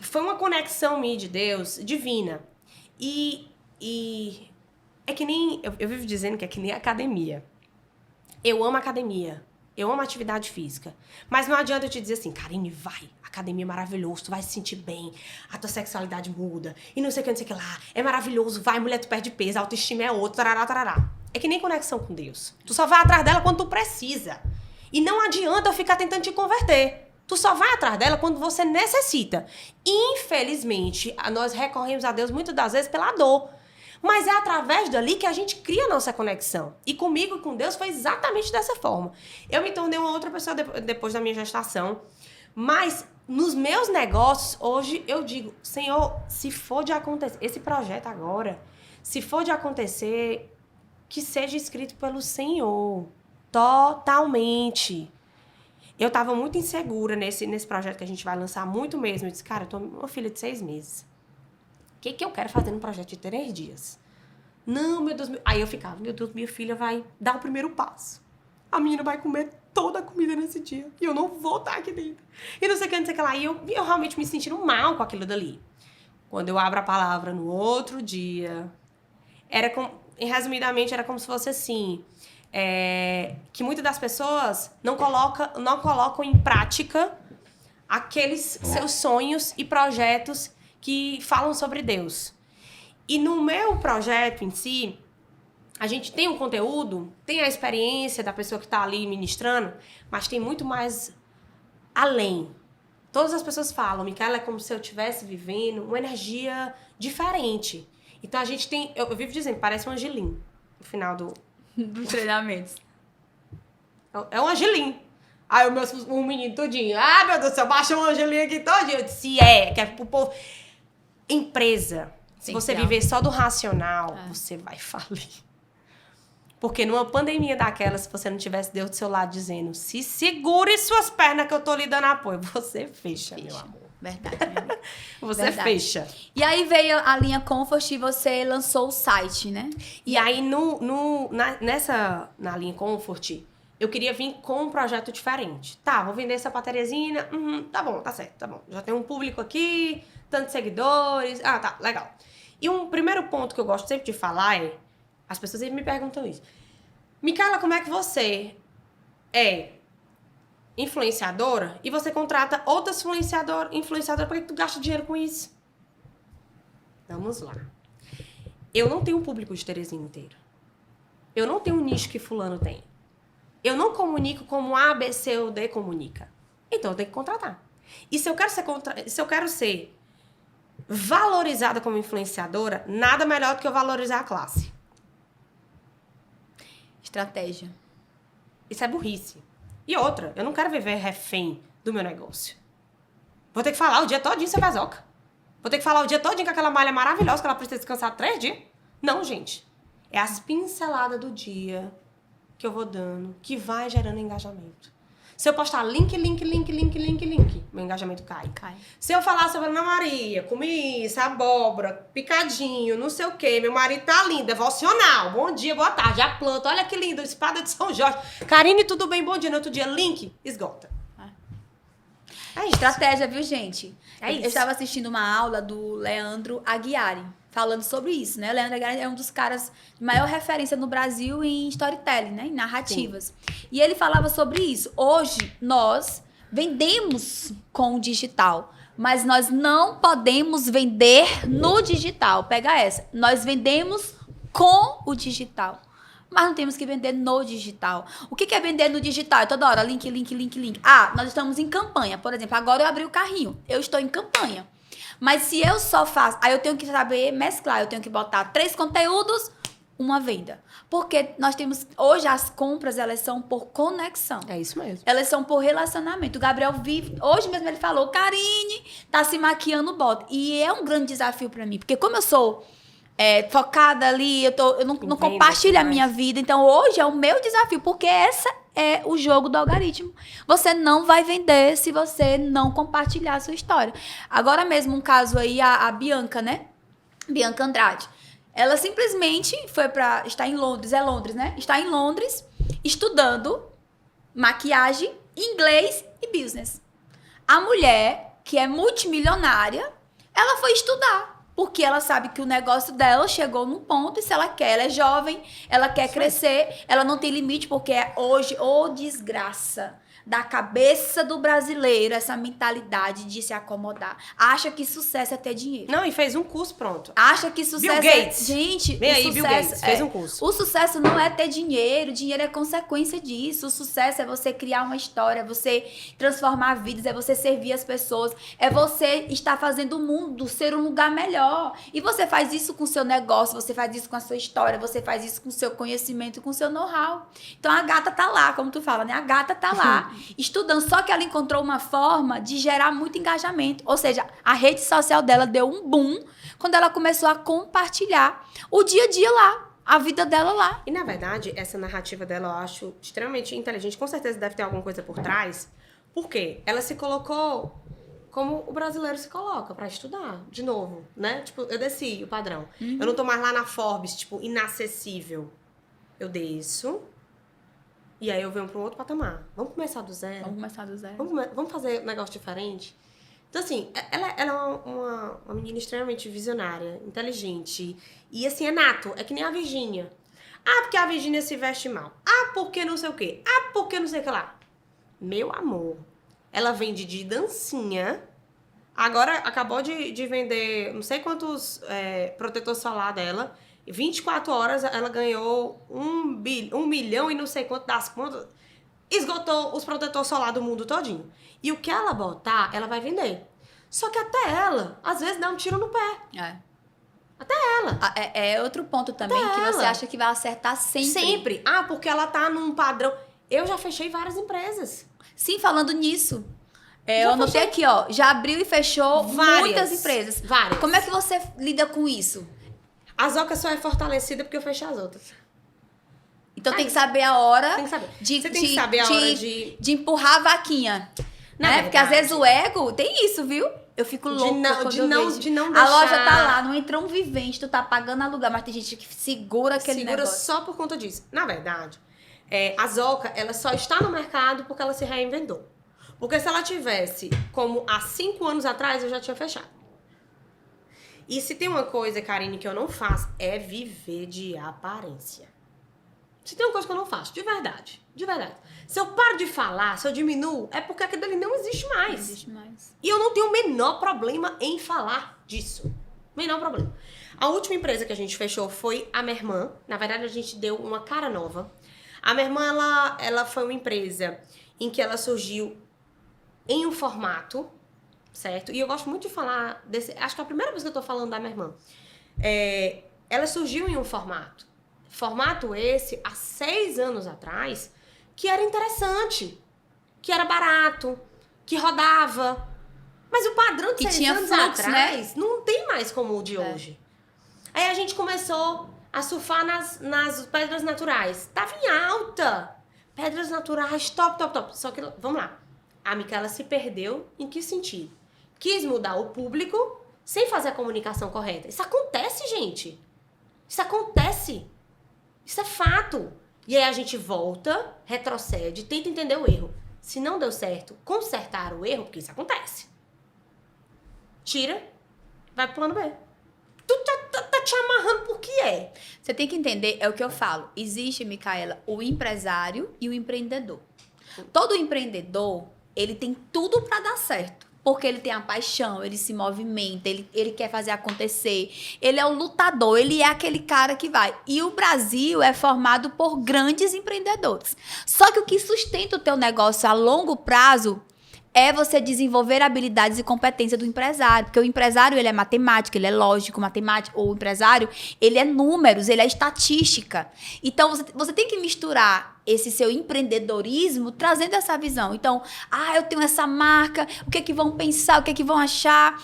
foi uma conexão minha de Deus, divina. E é que nem, eu vivo dizendo que é que nem academia. Eu amo academia, eu amo atividade física. Mas não adianta eu te dizer assim, Karine, vai, academia é maravilhoso, tu vai se sentir bem, a tua sexualidade muda, e não sei o que lá, é maravilhoso, vai, mulher, tu perde peso, a autoestima é outra, tarará. É que nem conexão com Deus. Tu só vai atrás dela quando tu precisa. E não adianta eu ficar tentando te converter. Tu só vai atrás dela quando você necessita. Infelizmente, nós recorremos a Deus muitas das vezes pela dor. Mas é através dali que a gente cria a nossa conexão. E comigo e com Deus foi exatamente dessa forma. Eu me tornei uma outra pessoa depois da minha gestação. Mas nos meus negócios, hoje eu digo, Senhor, se for de acontecer, esse projeto agora, se for de acontecer, que seja escrito pelo Senhor. Totalmente. Eu tava muito insegura nesse projeto que a gente vai lançar, muito mesmo. Eu disse, cara, eu tô uma filha de 6 meses. O que eu quero fazer num projeto de 3 dias? Não, meu Deus. Aí eu ficava, meu Deus, minha filha vai dar o primeiro passo. A menina vai comer toda a comida nesse dia. E eu não vou estar aqui dentro. E não sei o que, não sei o que lá. E eu realmente me sentindo mal com aquilo dali. Quando eu abro a palavra no outro dia, resumidamente, era como se fosse assim... que muitas das pessoas não colocam em prática aqueles seus sonhos e projetos que falam sobre Deus. E no meu projeto em si, a gente tem um conteúdo, tem a experiência da pessoa que está ali ministrando, mas tem muito mais além. Todas as pessoas falam, Micaela, é como se eu estivesse vivendo uma energia diferente. Então a gente tem, eu vivo dizendo, parece um angelim no final do treinamento. É um angelim. Aí o menino todinho, meu Deus do céu, baixa um angelim aqui todinho. Eu disse, que é pro povo. Empresa, se você viver só do racional, você vai falir. Porque numa pandemia daquela, se você não tivesse Deus do seu lado dizendo, se segure suas pernas que eu tô lhe dando apoio, você fecha. Meu amor. Verdade, minha amiga. Você fecha. E aí veio a linha Comfort e você lançou o site, né? E aí na linha Comfort, eu queria vir com um projeto diferente. Tá, vou vender essa bateriazinha. Tá bom, tá certo, tá bom. Já tem um público aqui, tantos seguidores. Tá, legal. E um primeiro ponto que eu gosto sempre de falar é, as pessoas sempre me perguntam isso. Micaela, como é que você é influenciadora e você contrata outras influenciadoras, por que tu gasta dinheiro com isso? Vamos lá. Eu não tenho um público de Teresina inteiro. Eu não tenho um nicho que fulano tem. Eu não comunico como A, B, C ou D comunica. Então eu tenho que contratar. E se eu quero ser valorizada como influenciadora, nada melhor do que eu valorizar a classe. Estratégia. Isso é burrice. E outra, eu não quero viver refém do meu negócio. Vou ter que falar o dia todinho sem vazoca. Vou ter que falar o dia todinho com aquela malha maravilhosa que ela precisa descansar 3 dias. Não, gente. É as pinceladas do dia que eu vou dando, que vai gerando engajamento. Se eu postar link, meu engajamento cai. Se eu falar sobre Ana Maria, comi isso, abóbora, picadinho, não sei o quê, meu marido tá lindo, devocional, bom dia, boa tarde, a planta, olha que lindo, espada de São Jorge. Karine, tudo bem, bom dia, no outro dia, link, esgota. É isso. Estratégia, viu, gente? É isso. Eu estava assistindo uma aula do Leandro Aguiari, falando sobre isso, né? O Leandro Aguiari é um dos caras de maior referência no Brasil em storytelling, né? Em narrativas. Sim. E ele falava sobre isso. Hoje, nós vendemos com o digital, mas nós não podemos vender no digital. Pega essa. Nós vendemos com o digital, mas não temos que vender no digital. O que é vender no digital? Toda hora, link. Nós estamos em campanha. Por exemplo, agora eu abri o carrinho. Eu estou em campanha. Mas se eu só faço... Aí eu tenho que saber mesclar. Eu tenho que botar 3 conteúdos, uma venda. Porque nós temos... Hoje as compras, elas são por conexão. É isso mesmo. Elas são por relacionamento. O Gabriel vive... Hoje mesmo ele falou, Karine, tá se maquiando, bota. E é um grande desafio pra mim. Porque como eu sou... focada ali, eu não compartilho a minha vida. Então, hoje é o meu desafio, porque essa é o jogo do algoritmo. Você não vai vender se você não compartilhar a sua história. Agora mesmo, um caso aí, a Bianca, né? Bianca Andrade. Ela simplesmente está em Londres, é Londres, né? Está em Londres, estudando maquiagem, inglês e business. A mulher, que é multimilionária, ela foi estudar. Porque ela sabe que o negócio dela chegou num ponto e se ela quer, ela é jovem, ela quer crescer, ela não tem limite, porque é hoje, desgraça da cabeça do brasileiro, essa mentalidade de se acomodar. Acha que sucesso é ter dinheiro. Não, e fez um curso, pronto. Acha que sucesso Bill Gates. Gente, Vem aí, Bill Gates, fez um curso. O sucesso não é ter dinheiro, dinheiro é consequência disso. O sucesso é você criar uma história, é você transformar vidas, é você servir as pessoas, é você estar fazendo o mundo ser um lugar melhor. E você faz isso com o seu negócio, você faz isso com a sua história, você faz isso com o seu conhecimento, com o seu know-how. Então a gata tá lá, como tu fala, né? A gata tá lá. Estudando, só que ela encontrou uma forma de gerar muito engajamento. Ou seja, a rede social dela deu um boom quando ela começou a compartilhar o dia a dia lá, a vida dela lá. E, na verdade, essa narrativa dela eu acho extremamente inteligente. Com certeza deve ter alguma coisa por trás. Por quê? Ela se colocou como o brasileiro se coloca, pra estudar, de novo, né? Tipo, eu desci o padrão. Eu não tô mais lá na Forbes, tipo, inacessível. Eu desço... E aí eu venho para um outro patamar. Vamos começar do zero? Vamos fazer um negócio diferente? Então, assim, ela é uma menina extremamente visionária, inteligente. E, assim, é nato. É que nem a Virgínia. Porque a Virgínia se veste mal. Porque não sei o quê. Porque não sei o que lá. Meu amor. Ela vende de dancinha Agora, acabou de vender não sei quantos protetor solar dela. 24 horas, ela ganhou 1 milhão e não sei quanto das contas. Esgotou os protetores solar do mundo todinho. E o que ela botar, ela vai vender. Só que até ela, às vezes, dá um tiro no pé. Até ela. É outro ponto também, até que ela. Você acha que vai acertar sempre. Sempre. Porque ela tá num padrão... Eu já fechei várias empresas. Sim, falando nisso. Eu notei aqui, ó. Já abriu e fechou muitas empresas. Várias. Como é que você lida com isso? A Zoca só é fortalecida porque eu fechei as outras. Então tem que saber a hora. Tem que saber. Você tem que saber a hora de empurrar a vaquinha. Né? Porque às vezes o ego tem isso, viu? Eu fico louca de não deixar... A loja tá lá, não entrou um vivente, tu tá pagando aluguel, mas tem gente que segura aquele negócio. Segura só por conta disso. Na verdade, a Zoca, ela só está no mercado porque ela se reinventou. Porque se ela tivesse como há 5 anos atrás, eu já tinha fechado. E se tem uma coisa, Karine, que eu não faço, é viver de aparência. Se tem uma coisa que eu não faço, de verdade. De verdade. Se eu paro de falar, se eu diminuo, é porque aquilo ali não existe mais. Não existe mais. E eu não tenho o menor problema em falar disso. Menor problema. A última empresa que a gente fechou foi a minha irmã. Na verdade, a gente deu uma cara nova. A minha irmã, ela foi uma empresa em que ela surgiu em um formato, certo? E eu gosto muito de falar desse... Acho que é a primeira vez que eu tô falando da minha irmã. Ela surgiu em um formato. Formato esse, há 6 anos atrás, que era interessante, que era barato, que rodava. Mas o padrão de 6 anos atrás, né? Não tem mais como o de hoje. Aí a gente começou a surfar nas pedras naturais. Tava em alta. Pedras naturais, top, top, top. Só que, vamos lá. A Micaela se perdeu em que sentido? Quis mudar o público sem fazer a comunicação correta. Isso acontece, gente. Isso acontece. Isso é fato. E aí a gente volta, retrocede, tenta entender o erro. Se não deu certo, consertar o erro, porque isso acontece. Tira, vai pro plano B. Tu tá te amarrando por que é? Você tem que entender, é o que eu falo. Existe, Micaela, o empresário e o empreendedor. Todo empreendedor, ele tem tudo pra dar certo. Porque ele tem a paixão, ele se movimenta, ele quer fazer acontecer. Ele é o lutador, ele é aquele cara que vai. E o Brasil é formado por grandes empreendedores. Só que o que sustenta o teu negócio a longo prazo é você desenvolver habilidades e competências do empresário. Porque o empresário, ele é matemática, ele é lógico, matemático. Ou o empresário, ele é números, ele é estatística. Então, você tem que misturar esse seu empreendedorismo trazendo essa visão. Então, eu tenho essa marca, o que é que vão pensar, o que é que vão achar?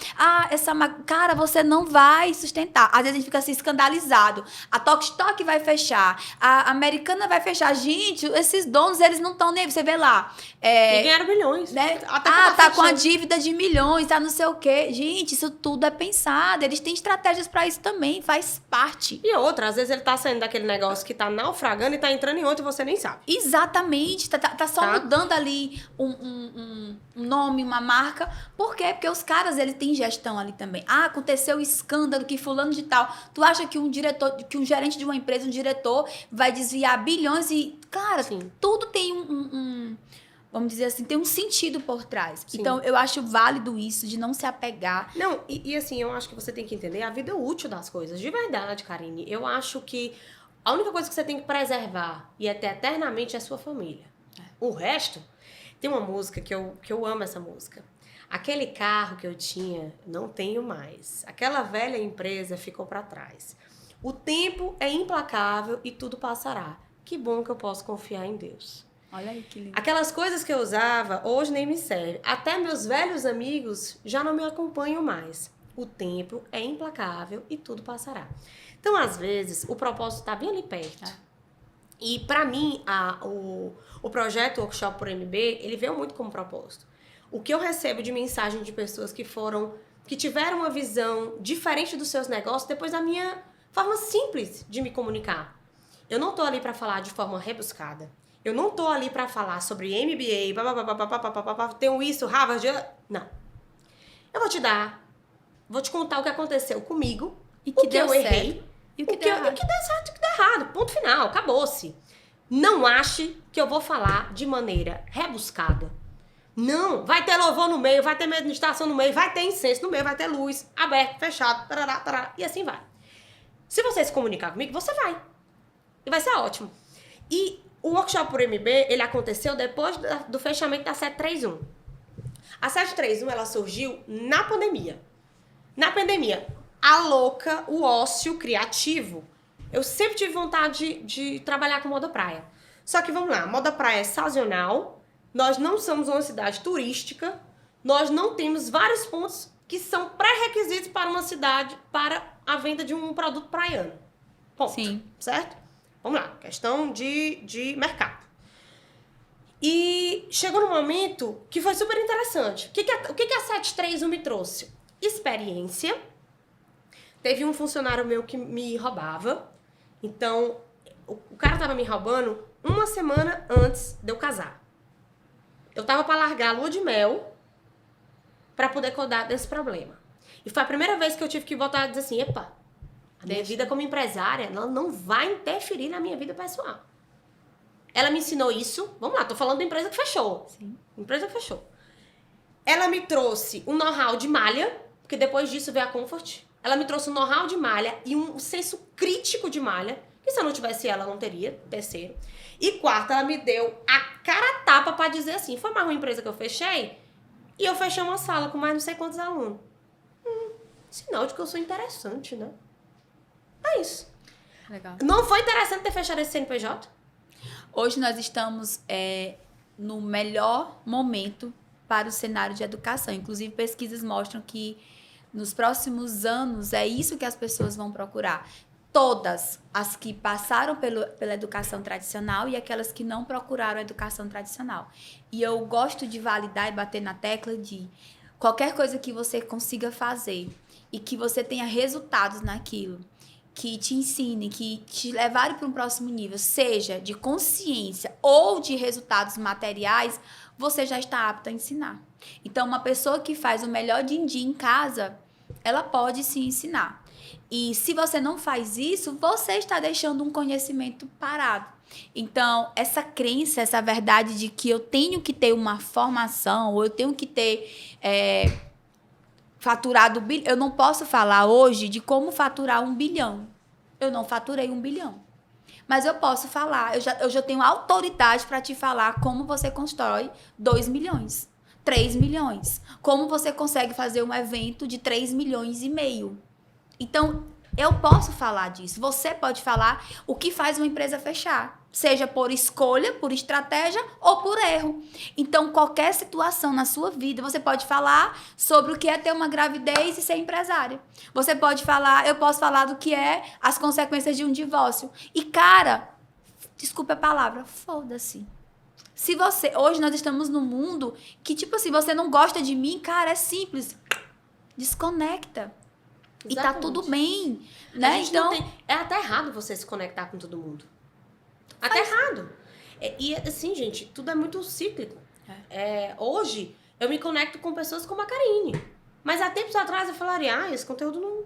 Essa marca... Cara, você não vai sustentar. Às vezes a gente fica assim escandalizado. A Tok vai fechar, a Americana vai fechar. Gente, esses donos, eles não estão nem... Você vê lá. E ganharam milhões. Né? Tá com a dívida de milhões, tá não sei o quê. Gente, isso tudo é pensado. Eles têm estratégias pra isso também, faz parte. E outra, às vezes ele tá saindo daquele negócio que tá naufragando e tá entrando em outro e você nem sabe. Exatamente, tá só mudando ali um nome, uma marca. Por quê? Porque os caras, eles têm gestão ali também. Aconteceu o escândalo que fulano de tal. Tu acha que um gerente de uma empresa, um diretor, vai desviar bilhões e... Cara, sim, tudo tem vamos dizer assim, tem um sentido por trás. Sim. Então, eu acho válido isso, de não se apegar. Não, e assim, eu acho que você tem que entender a vida útil das coisas. De verdade, Karine. Eu acho que a única coisa que você tem que preservar e até eternamente é a sua família. O resto, tem uma música que eu amo essa música. Aquele carro que eu tinha, não tenho mais. Aquela velha empresa ficou para trás. O tempo é implacável e tudo passará. Que bom que eu posso confiar em Deus. Olha aí que lindo. Aquelas coisas que eu usava, hoje nem me servem. Até meus velhos amigos já não me acompanham mais. O tempo é implacável e tudo passará. Então, às vezes, o propósito está bem ali perto. E, para mim, o projeto Workshop por MB, ele veio muito como propósito. O que eu recebo de mensagem de pessoas que tiveram uma visão diferente dos seus negócios depois da minha forma simples de me comunicar. Eu não tô ali para falar de forma rebuscada. Eu não tô ali para falar sobre MBA, tenho isso, Harvard... Não. Eu vou te contar o que aconteceu comigo, e que eu errei, e o que deu certo, e o que deu errado. Ponto final, acabou-se. Não ache que eu vou falar de maneira rebuscada. Não, vai ter louvor no meio, vai ter meditação no meio, vai ter incenso no meio, vai ter luz, aberto, fechado, tarará, tarará, e assim vai. Se você se comunicar comigo, você vai. E vai ser ótimo. E o workshop por MB, ele aconteceu depois do fechamento da 731. A 731, ela surgiu na pandemia. Na pandemia, a louca, o ócio criativo, eu sempre tive vontade de trabalhar com moda praia. Só que vamos lá, moda praia é sazonal, nós não somos uma cidade turística, nós não temos vários pontos que são pré-requisitos para uma cidade para a venda de um produto praiano. Ponto. Sim. Certo? Vamos lá, questão de mercado. E chegou num momento que foi super interessante. O que a 731 me trouxe? Experiência. Teve um funcionário meu que me roubava. Então, o cara tava me roubando uma semana antes de eu casar. Eu tava pra largar a lua de mel pra poder cuidar desse problema. E foi a primeira vez que eu tive que voltar a dizer assim, epa, a minha vida como empresária, ela não vai interferir na minha vida pessoal. Ela me ensinou isso. Vamos lá, tô falando da empresa que fechou. Sim. Empresa que fechou. Ela me trouxe um know-how de malha, porque depois disso veio a Comfort. Ela me trouxe um know-how de malha e um senso crítico de malha, que se eu não tivesse ela, não teria. Terceiro. E quarto, ela me deu a cara a tapa pra dizer assim, foi mais uma empresa que eu fechei, e eu fechei uma sala com mais não sei quantos alunos. Sinal de que eu sou interessante, né? É isso. Legal. Não foi interessante ter fechado esse CNPJ? Hoje nós estamos no melhor momento para o cenário de educação. Inclusive, pesquisas mostram que nos próximos anos é isso que as pessoas vão procurar. Todas as que passaram pela educação tradicional e aquelas que não procuraram a educação tradicional. E eu gosto de validar e bater na tecla de qualquer coisa que você consiga fazer e que você tenha resultados naquilo, que te ensine, que te levarem para um próximo nível, seja de consciência ou de resultados materiais, você já está apto a ensinar. Então, uma pessoa que faz o melhor din-din em casa, ela pode se ensinar. E se você não faz isso, você está deixando um conhecimento parado. Então, essa crença, essa verdade de que eu tenho que ter uma formação, ou eu tenho que ter faturado bilhão. Eu não posso falar hoje de como faturar 1 bilhão. Eu não faturei 1 bilhão. Mas eu posso falar, eu já tenho autoridade para te falar como você constrói 2 milhões, 3 milhões. Como você consegue fazer um evento de 3 milhões e meio. Então, eu posso falar disso. Você pode falar o que faz uma empresa fechar. Seja por escolha, por estratégia ou por erro. Então, qualquer situação na sua vida, você pode falar sobre o que é ter uma gravidez e ser empresária. Você pode falar, eu posso falar do que é as consequências de um divórcio. E, cara, desculpa a palavra, foda-se. Se você, hoje nós estamos num mundo que, tipo assim, você não gosta de mim, cara, é simples. Desconecta. Exatamente. E tá tudo bem, né? Então, é até errado você se conectar com todo mundo. Até errado. E assim, gente, tudo é muito cíclico. Hoje, eu me conecto com pessoas como a Karine. Mas há tempos atrás eu falaria, esse conteúdo não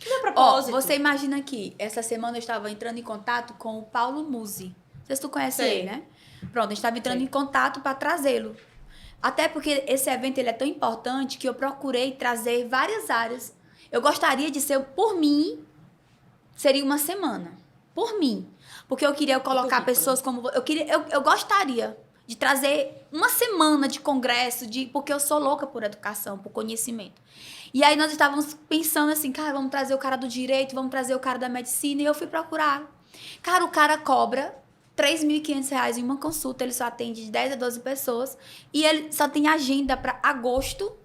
é propósito. Você imagina que essa semana eu estava entrando em contato com o Paulo Musi. Não sei se tu conhece ele, né? Pronto, a gente estava entrando em contato para trazê-lo. Até porque esse evento ele é tão importante que eu procurei trazer várias áreas. Eu gostaria de ser, por mim, seria uma semana. Por mim. Porque eu queria colocar pessoas como... Eu gostaria de trazer uma semana de congresso, porque eu sou louca por educação, por conhecimento. E aí nós estávamos pensando assim, cara, vamos trazer o cara do direito, vamos trazer o cara da medicina, e eu fui procurar. Cara, o cara cobra R$3.500 em uma consulta, ele só atende de 10 a 12 pessoas, e ele só tem agenda para agosto,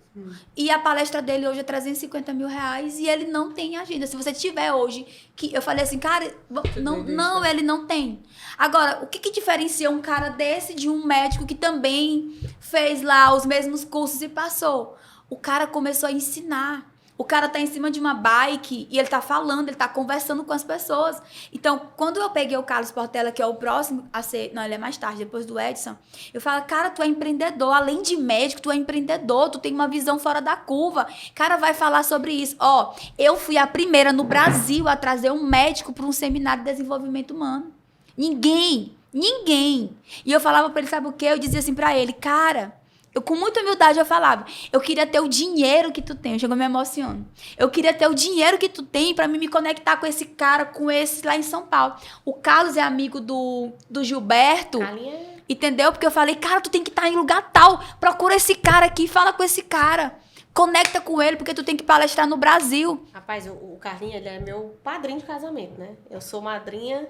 e a palestra dele hoje é R$350 mil, e ele não tem agenda. Se você tiver hoje, que eu falei assim, cara, não, ele não tem. Agora, o que diferencia um cara desse de um médico que também fez lá os mesmos cursos e passou? O cara começou a ensinar. O cara tá em cima de uma bike e ele tá falando, ele tá conversando com as pessoas. Então, quando eu peguei o Carlos Portela, que é o próximo a ser... Não, ele é mais tarde, depois do Edson. Eu falo, cara, tu é empreendedor. Além de médico, tu é empreendedor. Tu tem uma visão fora da curva. Cara, vai falar sobre isso. Eu fui a primeira no Brasil a trazer um médico para um seminário de desenvolvimento humano. Ninguém Ninguém. E eu falava pra ele, sabe o quê? Eu dizia assim pra ele, cara, eu com muita humildade eu falava, eu queria ter o dinheiro que tu tem. Chegou me emocionando. Eu queria ter o dinheiro que tu tem pra mim me conectar com esse cara, com esse lá em São Paulo. O Carlos é amigo do Gilberto. Entendeu? Porque eu falei, cara, tu tem que estar em lugar tal. Procura esse cara aqui, fala com esse cara. Conecta com ele, porque tu tem que palestrar no Brasil. Rapaz, o Carlinhos, ele é meu padrinho de casamento, né? Eu sou madrinha,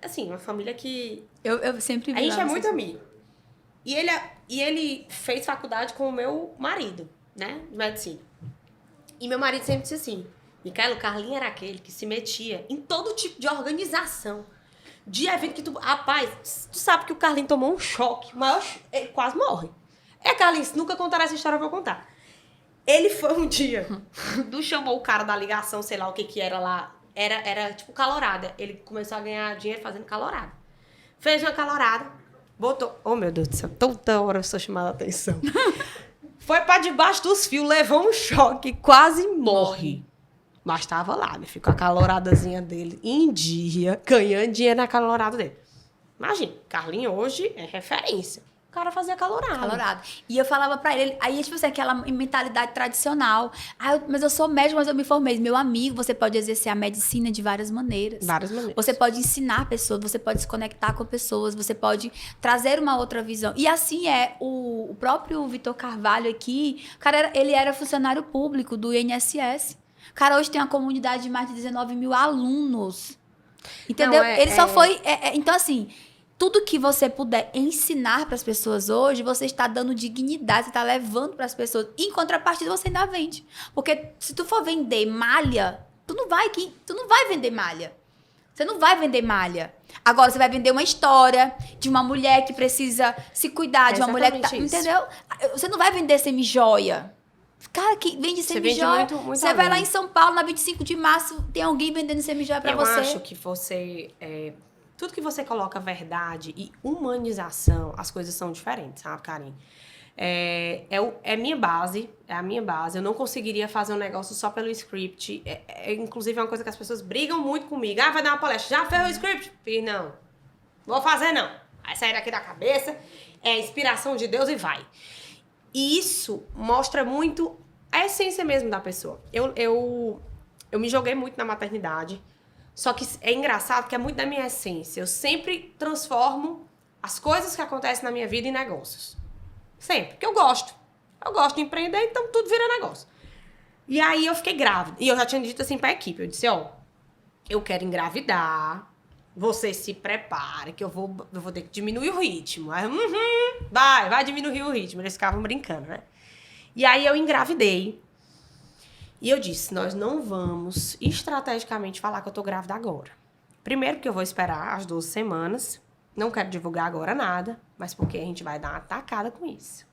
assim, uma família que... Eu sempre vi. A gente é muito amigo. E ele fez faculdade com o meu marido, né? De medicina. E meu marido sempre disse assim, Micaela, o Carlinhos era aquele que se metia em todo tipo de organização. De evento que tu... Rapaz, tu sabe que o Carlinhos tomou um choque. Ele quase morre. Carlinhos, se nunca contaram essa história, eu vou contar. Ele foi um dia... chamou o cara da ligação, sei lá o que era lá. Era tipo calorada. Ele começou a ganhar dinheiro fazendo calorada. Fez uma calorada. Botou... Oh, meu Deus do céu. Toda hora eu estou chamando a atenção. Foi pra debaixo dos fios, levou um choque. Quase morre. Mas tava lá, me ficou a caloradazinha dele em dia, ganhando dinheiro na calorada dele. Imagina, Carlinhos hoje é referência. O cara fazia calorado. E eu falava pra ele, aí tipo assim, aquela mentalidade tradicional. Mas eu sou médico, mas eu me formei. Meu amigo, você pode exercer a medicina de várias maneiras. Você pode ensinar pessoas, você pode se conectar com pessoas, você pode trazer uma outra visão. E assim o próprio Vitor Carvalho aqui, cara, ele era funcionário público do INSS. Cara, hoje tem uma comunidade de mais de 19 mil alunos. Entendeu? Ele só foi... Então, assim, tudo que você puder ensinar para as pessoas hoje, você está dando dignidade, você está levando para as pessoas. Em contrapartida, você ainda vende. Porque se tu for vender malha, tu não vai vender malha. Você não vai vender malha. Agora, você vai vender uma história de uma mulher que precisa se cuidar, de uma mulher que tá... Isso. Entendeu? Você não vai vender semi-joia. Cara, que vende semi-joia. Você vai lá em São Paulo, na 25 de março, tem alguém vendendo semi-joia pra você. Eu acho que você... tudo que você coloca verdade e humanização, as coisas são diferentes, sabe, Karine? É minha base, é a minha base. Eu não conseguiria fazer um negócio só pelo script. Inclusive, é uma coisa que as pessoas brigam muito comigo. Vai dar uma palestra. Já fez o script? Fiz, não. Vou fazer, não. Vai sair daqui da cabeça. É inspiração de Deus e vai. E isso mostra muito a essência mesmo da pessoa. Eu me joguei muito na maternidade, só que é engraçado que é muito da minha essência. Eu sempre transformo as coisas que acontecem na minha vida em negócios. Sempre, porque eu gosto. Eu gosto de empreender, então tudo vira negócio. E aí eu fiquei grávida. E eu já tinha dito assim pra equipe, eu disse, eu quero engravidar, você se prepare, que eu vou ter que diminuir o ritmo. Aí, vai diminuir o ritmo. Eles ficavam brincando, né? E aí eu engravidei. E eu disse, nós não vamos estrategicamente falar que eu tô grávida agora. Primeiro porque eu vou esperar as 12 semanas. Não quero divulgar agora nada, mas porque a gente vai dar uma tacada com isso.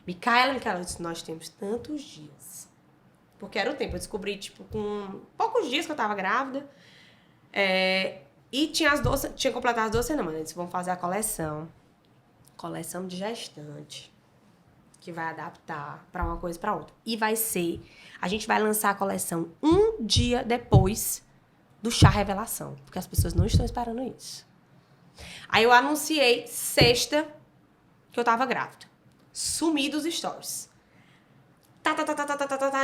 Micaela, eu disse, nós temos tantos dias. Porque era o tempo. Eu descobri, com poucos dias que eu tava grávida. E tinha completado as 12 semanas. Eles vão fazer a coleção de gestante, que vai adaptar para uma coisa para outra. E a gente vai lançar a coleção um dia depois do chá revelação, porque as pessoas não estão esperando isso. Aí eu anunciei sexta que eu tava grávida. Sumi dos stories.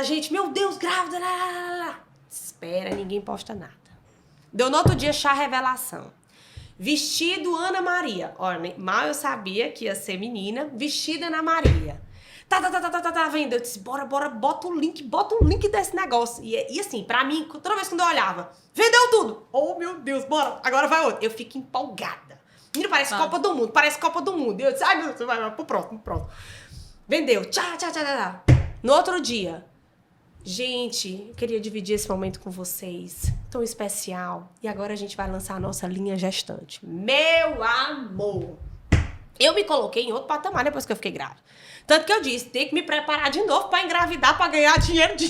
Gente, meu Deus, grávida. Espera, ninguém posta nada. Deu no outro dia chá revelação. Vestido Ana Maria. Olha, mal eu sabia que ia ser menina. Vestida Ana Maria. Vendo. Eu disse, bora, bota o link desse negócio. E assim, pra mim, toda vez quando eu olhava, vendeu tudo. Oh, meu Deus, bora, agora vai outro. Eu fico empolgada. Menina, parece Copa do Mundo. E eu disse, ai, meu Deus, vai pro próximo. Vendeu. Tchau. No outro dia, gente, eu queria dividir esse momento com vocês. Tão especial. E agora a gente vai lançar a nossa linha gestante. Meu amor! Eu me coloquei em outro patamar depois que eu fiquei grávida. Tanto que eu disse, tem que me preparar de novo pra engravidar, pra ganhar dinheiro de...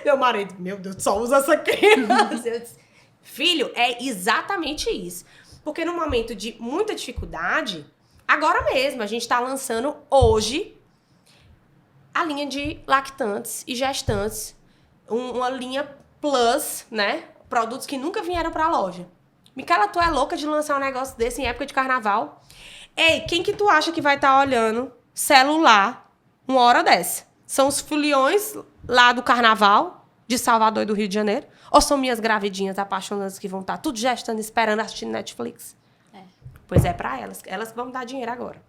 Meu marido, meu Deus, só usa essa criança. Eu disse, filho, é exatamente isso. Porque no momento de muita dificuldade, agora mesmo, a gente tá lançando hoje a linha de lactantes e gestantes. Uma linha plus, né? Produtos que nunca vieram pra loja. Micaela, tu é louca de lançar um negócio desse em época de carnaval? Ei, quem que tu acha que vai estar olhando celular uma hora dessa? São os foliões lá do carnaval de Salvador e do Rio de Janeiro? Ou são minhas gravidinhas apaixonadas que vão estar tudo gestando, esperando, assistindo Netflix? Pois é, pra elas. Elas vão dar dinheiro agora.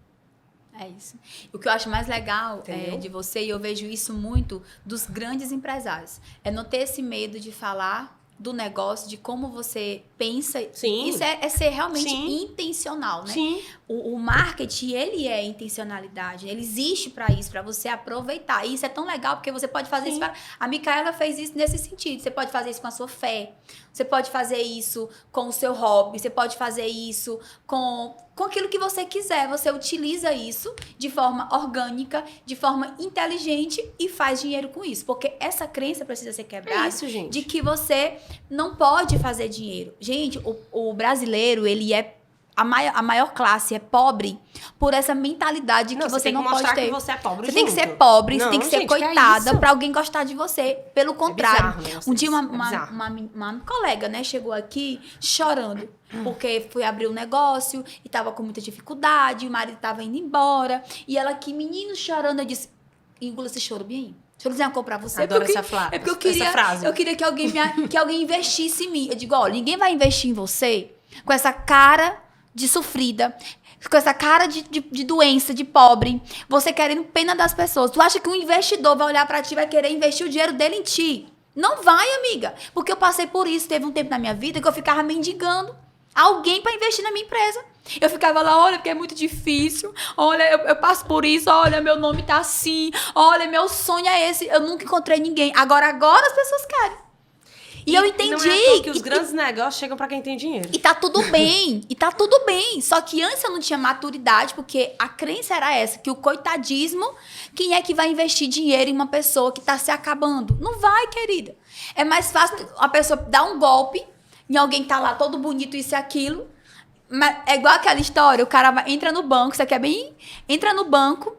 É isso. O que eu acho mais legal de você, e eu vejo isso muito dos grandes empresários, é não ter esse medo de falar do negócio, de como você pensa. Sim. Isso é ser realmente intencional, né? Sim. O marketing, ele é intencionalidade. Ele existe para isso, para você aproveitar. E isso é tão legal, porque você pode fazer isso. A Micaela fez isso nesse sentido. Você pode fazer isso com a sua fé. Você pode fazer isso com o seu hobby. Você pode fazer isso com aquilo que você quiser. Você utiliza isso de forma orgânica, de forma inteligente e faz dinheiro com isso. Porque essa crença precisa ser quebrada. É isso, gente. De que você não pode fazer dinheiro. Gente, o brasileiro, ele é a maior classe é pobre por essa mentalidade que você não pode ter. Que você é pobre. Você tem que ser pobre, não, você tem que ser gente, coitada pra alguém gostar de você. Pelo contrário. Bizarro, né, um dia uma colega, né, chegou aqui chorando. Porque foi abrir um negócio e tava com muita dificuldade, o marido tava indo embora. E ela aqui, menino chorando, eu disse, engula esse choro bem aí. Deixa eu dizer uma coisa pra você. Adoro essa frase. É porque eu queria que alguém investisse em mim. Eu digo, ó, ninguém vai investir em você com essa cara de sofrida, com essa cara de doença, de pobre, você querendo pena das pessoas. Tu acha que um investidor vai olhar pra ti e vai querer investir o dinheiro dele em ti? Não vai, amiga. Porque eu passei por isso. Teve um tempo na minha vida que eu ficava mendigando alguém pra investir na minha empresa. Eu ficava lá, olha, porque é muito difícil. Olha, eu passo por isso. Olha, meu nome tá assim. Olha, meu sonho é esse. Eu nunca encontrei ninguém. Agora as pessoas querem. E eu entendi. Não é que os grandes negócios chegam pra quem tem dinheiro. E tá tudo bem. E tá tudo bem. Só que antes eu não tinha maturidade, porque a crença era essa, que o coitadismo, quem é que vai investir dinheiro em uma pessoa que tá se acabando? Não vai, querida. É mais fácil a pessoa dar um golpe em alguém que tá lá todo bonito, isso e aquilo. Mas é igual aquela história, o cara entra no banco, isso aqui é bem... Entra no banco,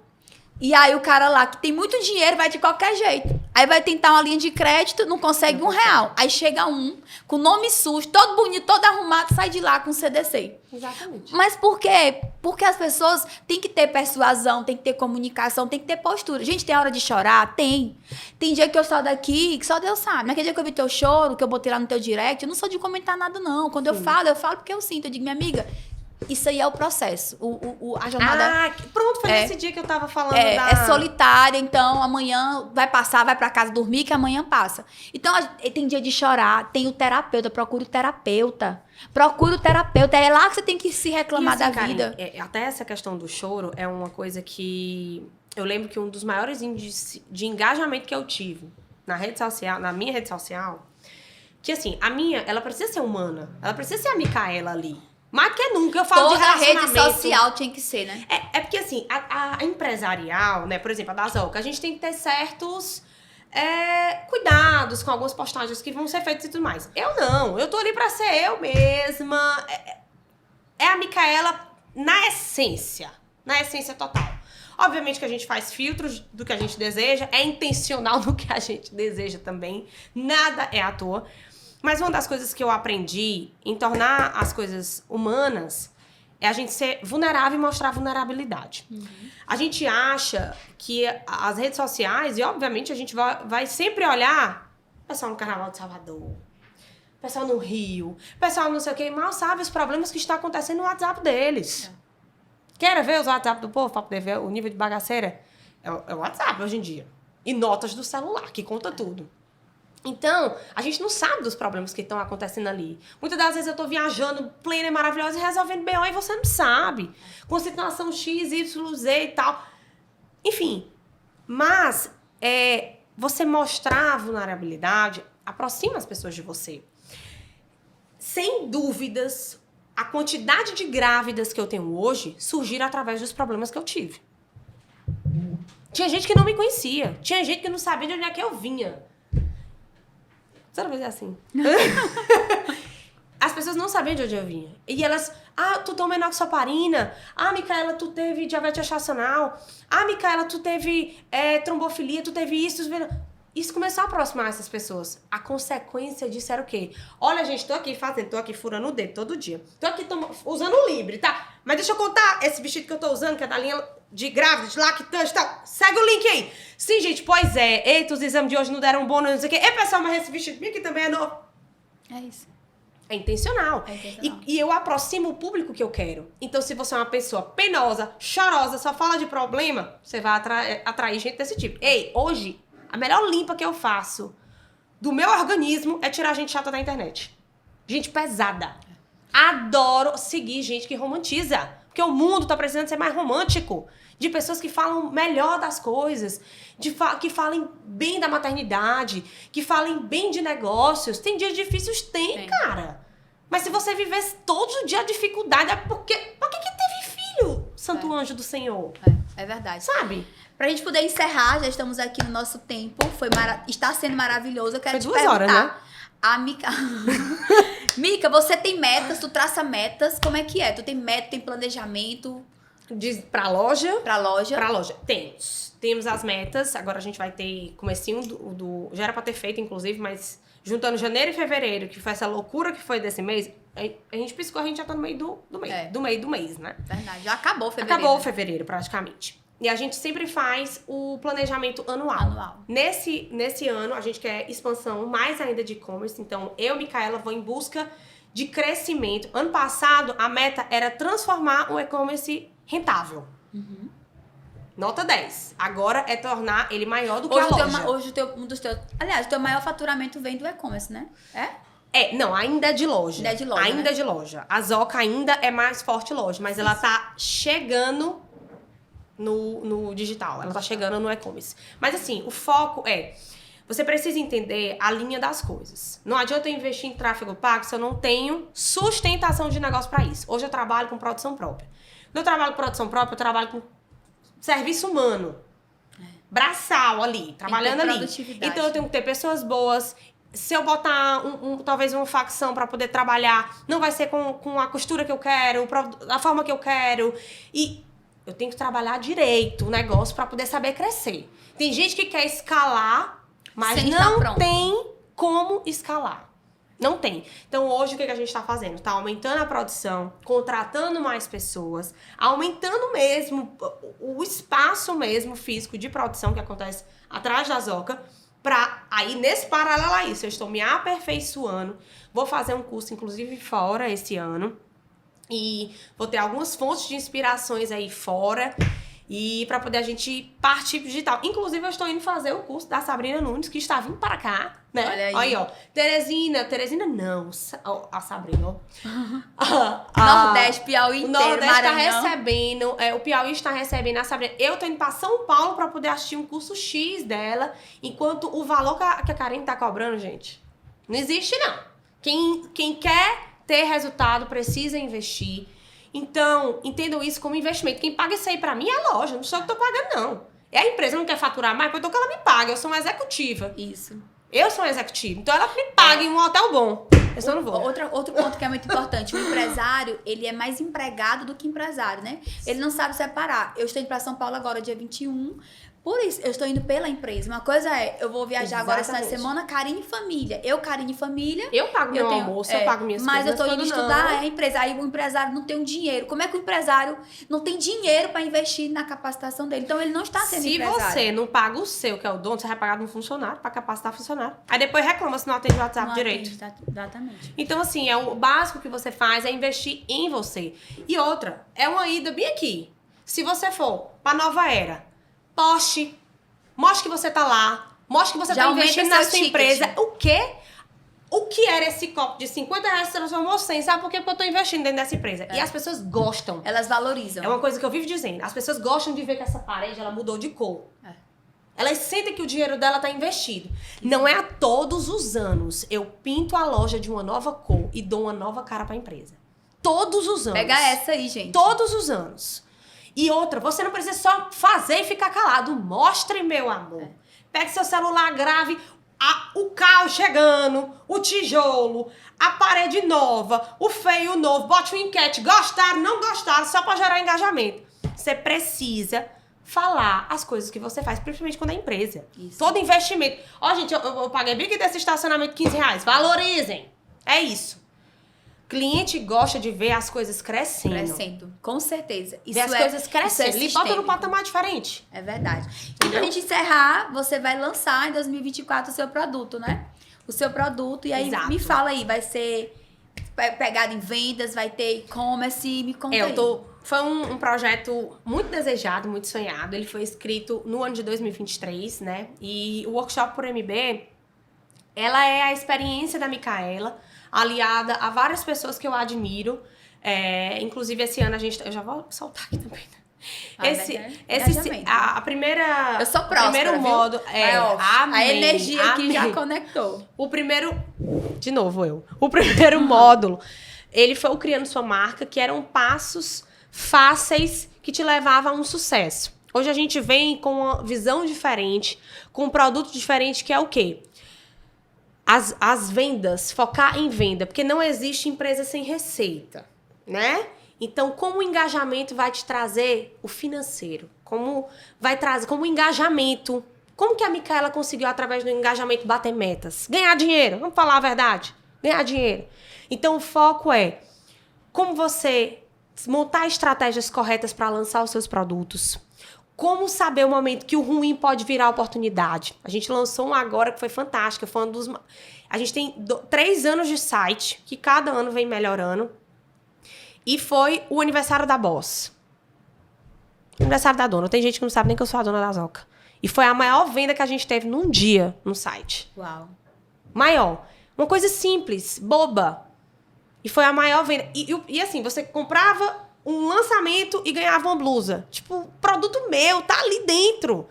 e aí o cara lá que tem muito dinheiro vai de qualquer jeito. Aí vai tentar uma linha de crédito, não consegue R$1. Aí chega um, com nome sujo, todo bonito, todo arrumado, sai de lá com CDC. Exatamente. Mas por quê? Porque as pessoas têm que ter persuasão, tem que ter comunicação, tem que ter postura. Gente, tem hora de chorar? Tem. Tem dia que eu saio daqui, que só Deus sabe. Naquele dia que eu vi teu choro, que eu botei lá no teu direct, eu não sou de comentar nada, não. Quando eu falo porque eu sinto. Eu digo, minha amiga, isso aí é o processo. A jornada... Pronto, foi nesse dia que eu tava falando é solitária, então amanhã vai passar, vai pra casa dormir, que amanhã passa. Então, tem dia de chorar, tem o terapeuta, procura o terapeuta. Procura o terapeuta, é lá que você tem que se reclamar da vida. Até essa questão do choro é uma coisa que... Eu lembro que um dos maiores índices de engajamento que eu tive na minha rede social, que assim, a minha, ela precisa ser humana, ela precisa ser a Micaela ali. Mais que nunca eu falo de relacionamento. Toda rede social tinha que ser, né? É porque assim, a empresarial, né, por exemplo, a da Zolca, a gente tem que ter certos cuidados com algumas postagens que vão ser feitas e tudo mais. Eu não, eu tô ali pra ser eu mesma. É a Micaela na essência total. Obviamente que a gente faz filtros do que a gente deseja, é intencional do que a gente deseja também, nada é à toa. Mas uma das coisas que eu aprendi em tornar as coisas humanas é a gente ser vulnerável e mostrar vulnerabilidade. Uhum. A gente acha que as redes sociais, e obviamente a gente vai sempre olhar o pessoal no Carnaval de Salvador, o pessoal no Rio, o pessoal não sei o quê, mal sabe os problemas que estão acontecendo no WhatsApp deles. Quer ver os WhatsApp do povo para poder ver o nível de bagaceira? É o WhatsApp hoje em dia. E notas do celular, que conta tudo. Então, a gente não sabe dos problemas que estão acontecendo ali. Muitas das vezes eu tô viajando plena e maravilhosa e resolvendo BO e você não sabe. Com situação X, Y, Z e tal. Enfim. Mas, você mostrar a vulnerabilidade aproxima as pessoas de você. Sem dúvidas, a quantidade de grávidas que eu tenho hoje surgiram através dos problemas que eu tive. Tinha gente que não me conhecia. Tinha gente que não sabia de onde é que eu vinha. Toda vez é assim. As pessoas não sabiam de onde eu vinha. E elas... tu toma enoxaparina. Micaela, tu teve diabetes gestacional. Micaela, tu teve trombofilia, tu teve isso. Isso começou a aproximar essas pessoas. A consequência disso era o quê? Olha, gente, tô aqui furando o dedo todo dia. Tô aqui usando o Libre, tá? Mas deixa eu contar esse vestido que eu tô usando, que é da linha de grávida, de lactante e tal. Segue o link aí. Sim, gente, pois é. Eita, os exames de hoje não deram bom, não sei o quê. Ei, pessoal, mas esse vestido aqui também é novo. É isso. É intencional. E eu aproximo o público que eu quero. Então, se você é uma pessoa penosa, chorosa, só fala de problema, você vai atrair gente desse tipo. Ei, hoje, a melhor limpa que eu faço do meu organismo é tirar gente chata da internet. Gente pesada. Adoro seguir gente que romantiza. Porque o mundo tá precisando ser mais romântico. De pessoas que falam melhor das coisas. Que falem bem da maternidade. Que falem bem de negócios. Tem dias difíceis? Tem, cara. Mas se você vivesse todo dia a dificuldade, é porque... Por que teve filho, santo anjo do Senhor? É verdade. Sabe? Pra gente poder encerrar, já estamos aqui no nosso tempo. Está sendo maravilhoso. Eu quero te 2 horas, perguntar. né? A Mica... Mica, você tem metas, tu traça metas. Como é que é? Tu tem meta, tem planejamento? Pra loja? Pra loja? Pra loja. Temos as metas. Agora a gente vai ter comecinho já era pra ter feito, inclusive, mas juntando janeiro e fevereiro, que foi essa loucura que foi desse mês, a gente piscou, a gente já tá no meio do mês. Do meio do mês, né? Verdade. Já acabou fevereiro. Acabou fevereiro, praticamente. E a gente sempre faz o planejamento anual. Nesse ano, a gente quer expansão mais ainda de e-commerce. Então, eu, Micaela, vou em busca de crescimento. Ano passado, a meta era transformar o e-commerce rentável. Nota 10. Agora é tornar ele maior do que a loja. Hoje o teu maior faturamento vem do e-commerce, né? Não, ainda é de loja. Ainda é de loja, Ainda é de loja. A Zoca ainda é mais forte loja, mas ela tá chegando no digital. Ela tá chegando no e-commerce. Mas assim, o foco você precisa entender a linha das coisas. Não adianta eu investir em tráfego pago se eu não tenho sustentação de negócio para isso. Hoje eu trabalho com produção própria. Quando eu trabalho com produção própria, eu trabalho com serviço humano. Braçal ali, trabalhando ali. Então eu tenho que ter pessoas boas. Se eu botar talvez uma facção para poder trabalhar, não vai ser com a costura que eu quero, a forma que eu quero. E eu tenho que trabalhar direito o negócio para poder saber crescer. Tem gente que quer escalar, mas não tem como escalar. Não tem. Então, hoje, o que a gente tá fazendo? Tá aumentando a produção, contratando mais pessoas, aumentando mesmo o espaço mesmo físico de produção que acontece atrás da Zoca. Aí, nesse paralelo a isso, eu estou me aperfeiçoando. Vou fazer um curso, inclusive, fora esse ano. E vou ter algumas fontes de inspirações aí fora. E para poder a gente partir pro digital. Inclusive, eu estou indo fazer o curso da Sabrina Nunes, que está vindo para cá, né? Olha aí, ó. Teresina não. A Sabrina, Nordeste, Piauí inteiro, o Nordeste Maranhão. está recebendo, o Piauí está recebendo a Sabrina. Eu tô indo para São Paulo para poder assistir um curso X dela, enquanto o valor que a Karine tá cobrando, gente, não existe, não. Quem quer ter resultado precisa investir. Então, entendam isso como investimento. Quem paga isso aí pra mim é a loja, não sou eu que tô pagando, não. É a empresa não quer faturar mais, porque ela me paga. Eu sou uma executiva. Isso. Eu sou uma executiva. Então, ela me paga em um hotel bom. Eu só não vou. Outro ponto que é muito importante. O empresário, ele é mais empregado do que empresário, né? Ele não sabe separar. Eu estou indo pra São Paulo agora, dia 21. Por isso, eu estou indo pela empresa. Uma coisa eu vou viajar agora essa semana, Karine Família. Karine Família. Eu pago meu almoço, eu pago minhas coisas. Mas eu estou indo estudar a empresa. Aí o empresário não tem um dinheiro. Como é que o empresário não tem dinheiro para investir na capacitação dele? Então ele não está sendo empresário. Se você não paga o seu, que é o dono, você vai pagar de um funcionário para capacitar funcionário. Aí depois reclama se não atende o WhatsApp direito. Exatamente. Então, assim, o básico que você faz é investir em você. E outra, é uma ida bem aqui. Se você for para Nova Era, poste, mostre que você tá lá, mostre que você tá investindo na sua empresa. O quê? O que era esse copo de 50 reais se transformou 100? Sabe por quê? Porque eu tô investindo dentro dessa empresa. E as pessoas gostam. Elas valorizam. É uma coisa que eu vivo dizendo. As pessoas gostam de ver que essa parede, ela mudou de cor. Elas sentem que o dinheiro dela tá investido. Não é a todos os anos eu pinto a loja de uma nova cor e dou uma nova cara pra empresa. Todos os anos. Pega essa aí, gente. Todos os anos. E outra, você não precisa só fazer e ficar calado. Mostre, meu amor. Pegue seu celular, grave o cal chegando, o tijolo, a parede nova, o feio novo. Bote uma enquete. Gostaram, não gostaram, só pra gerar engajamento. Você precisa falar as coisas que você faz, principalmente quando é empresa. Isso. Todo investimento. Gente, eu paguei bem que desse estacionamento R$15. Valorizem. É isso. Cliente gosta de ver as coisas crescendo. Crescendo, com certeza. Ver as coisas crescendo. Ele bota num patamar diferente. É verdade. E pra gente encerrar, você vai lançar em 2024 o seu produto, né? O seu produto. E aí, me fala aí, vai ser pegado em vendas, vai ter e-commerce, me conta aí. Foi um projeto muito desejado, muito sonhado. Ele foi escrito no ano de 2023, né? E o Workshop por MB, ela é a experiência da Micaela, aliada a várias pessoas que eu admiro. Inclusive, esse ano eu já vou soltar aqui também. A primeira... Eu sou próxima, primeiro modo... a energia que já conectou. O primeiro... De novo, o primeiro módulo, ele foi o Criando Sua Marca, que eram passos fáceis que te levavam a um sucesso. Hoje a gente vem com uma visão diferente, com um produto diferente, que é o quê? As vendas, focar em venda, porque não existe empresa sem receita, né? Então, como o engajamento vai te trazer o financeiro? Como vai trazer, como engajamento? Como que a Micaela conseguiu, através do engajamento, bater metas? Ganhar dinheiro, vamos falar a verdade? Ganhar dinheiro. Então, o foco é como você montar estratégias corretas para lançar os seus produtos. Como saber o momento que o ruim pode virar oportunidade. A gente lançou um agora que foi fantástico. Foi um dos... A gente tem 3 anos de site, que cada ano vem melhorando. E foi o aniversário da Boss. Aniversário da dona. Tem gente que não sabe nem que eu sou a dona da Zoca. E foi a maior venda que a gente teve num dia no site. Uau. Maior. Uma coisa simples, boba. E foi a maior venda. E assim, você comprava um lançamento e ganhava uma blusa. Tipo, produto meu, tá ali dentro.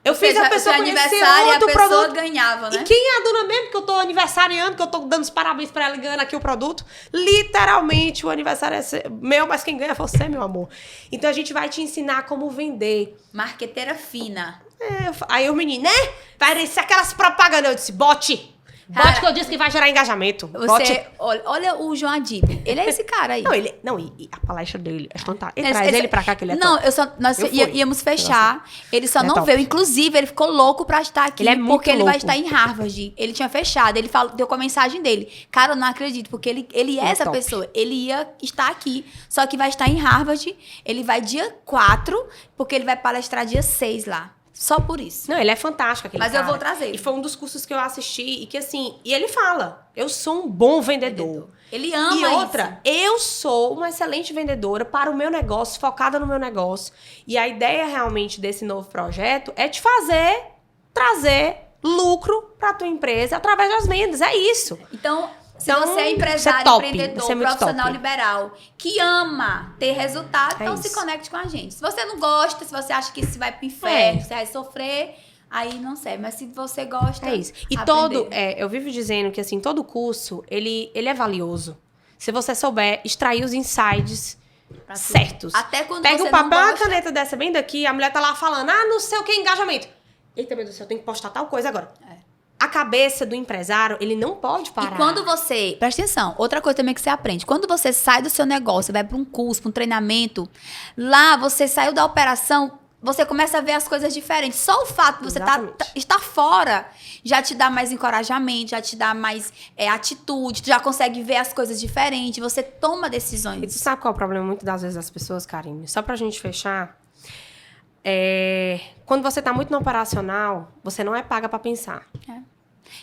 Eu fiz a pessoa conhecer outro produto. A pessoa ganhava, né? E quem é a dona mesmo que eu tô aniversariando, que eu tô dando os parabéns pra ela e ganhando aqui o produto? Literalmente, o aniversário é meu, mas quem ganha é você, meu amor. Então, a gente vai te ensinar como vender. Marqueteira fina. Aí o menino, né? Parece aquelas propagandas. Eu disse, bote. Bote que eu disse que vai gerar engajamento. Olha o João Adib. Ele é esse cara aí. E a palestra dele é fantástica. Ele traz ele pra cá, que ele é top. Nós íamos fechar. Ele só não veio. Inclusive, ele ficou louco pra estar aqui. Ele é muito porque ele louco. vai estar em Harvard. Ele tinha fechado. Ele deu com a mensagem dele. Cara, eu não acredito. Porque ele é essa top. pessoa. Ele ia estar aqui. Só que vai estar em Harvard. Ele vai dia 4. Porque ele vai palestrar dia 6 lá. Só por isso. Não, ele é fantástico aquele Mas cara. eu vou trazer. E foi um dos cursos que eu assisti e que assim... E ele fala, eu sou um bom vendedor. Ele ama E outra, isso. eu sou uma excelente vendedora para o meu negócio, focada no meu negócio. E a ideia realmente desse novo projeto é te fazer trazer lucro para tua empresa através das vendas. É isso. Então, se você é empresário, empreendedor, profissional liberal, que ama ter resultado, então se conecte com a gente. Se você não gosta, se você acha que isso vai pro inferno, você vai sofrer, aí não serve. Mas se você gosta, é isso. E eu vivo dizendo que assim, todo curso, ele é valioso. Se você souber extrair os insights certos. Até quando pega você o papel e não a caneta dessa bem daqui, a mulher tá lá falando, não sei o que, engajamento. Eita, meu Deus do céu, eu tenho que postar tal coisa agora. A cabeça do empresário, ele não pode parar. E quando você... Presta atenção, outra coisa também que você aprende. Quando você sai do seu negócio, vai para um curso, para um treinamento, lá você saiu da operação, você começa a ver as coisas diferentes. Só o fato de você estar fora já te dá mais encorajamento, já te dá mais atitude, tu já consegue ver as coisas diferentes, você toma decisões. E tu sabe qual é o problema muito das vezes das pessoas, Karine? Só pra gente fechar... Quando você tá muito no operacional, você não é paga pra pensar.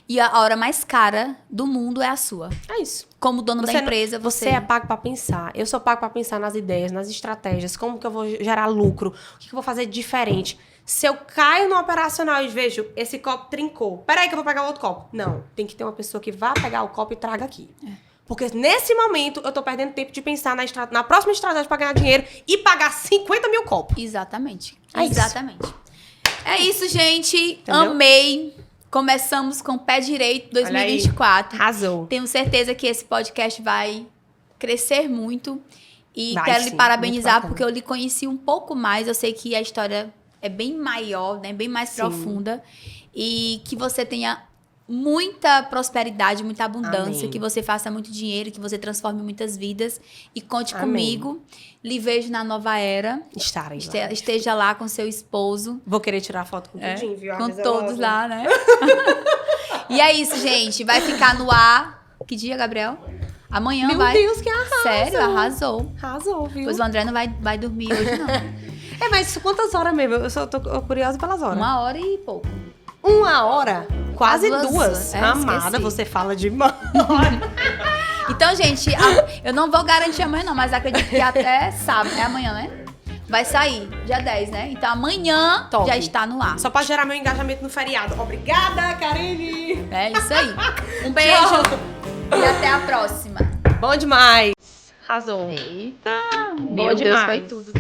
E a hora mais cara do mundo é a sua. É isso. Como dono da empresa, você é pago pra pensar. Eu sou pago pra pensar nas ideias, nas estratégias, como que eu vou gerar lucro, o que eu vou fazer diferente. Se eu caio no operacional e vejo esse copo trincou, peraí que eu vou pegar outro copo. Não, tem que ter uma pessoa que vá pegar o copo e traga aqui. Porque nesse momento eu tô perdendo tempo de pensar na próxima estratégia pra ganhar dinheiro e pagar 50 mil copos. Exatamente. Isso. É isso, gente. Entendeu? Amei. Começamos com o pé direito 2024. Arrasou. Tenho certeza que esse podcast vai crescer muito. E quero lhe sim, parabenizar porque eu lhe conheci um pouco mais. Eu sei que a história é bem maior, né? Bem mais profunda. E que você tenha muita prosperidade, muita abundância, Amém. que você faça muito dinheiro, que você transforme muitas vidas. E conte comigo. Lhe vejo na nova era. Estarei Esteja lá com seu esposo. Vou querer tirar foto com tudinho, viu? Com Avisa todos logo. lá, né? E é isso, gente. Vai ficar no ar. Que dia, Gabriel? Amanhã Meu vai. Deus, que arraso. Sério, arrasou. Arrasou, viu? Pois o André não vai dormir hoje, não. Mas quantas horas mesmo? Eu só tô curiosa pelas horas. 1 hora e pouco. 1 hora? Quase Quase 2. Amada, esqueci. você fala demais. Então, gente, eu não vou garantir amanhã, não, mas acredito que até sábado. É amanhã, né? Vai sair, dia 10, né? Então amanhã Top. já está no ar. Só pra gerar meu engajamento no feriado. Obrigada, Karine! É isso aí. Um beijo e até a próxima. Bom demais! Arrasou. Eita, Boa demais. Foi tudo.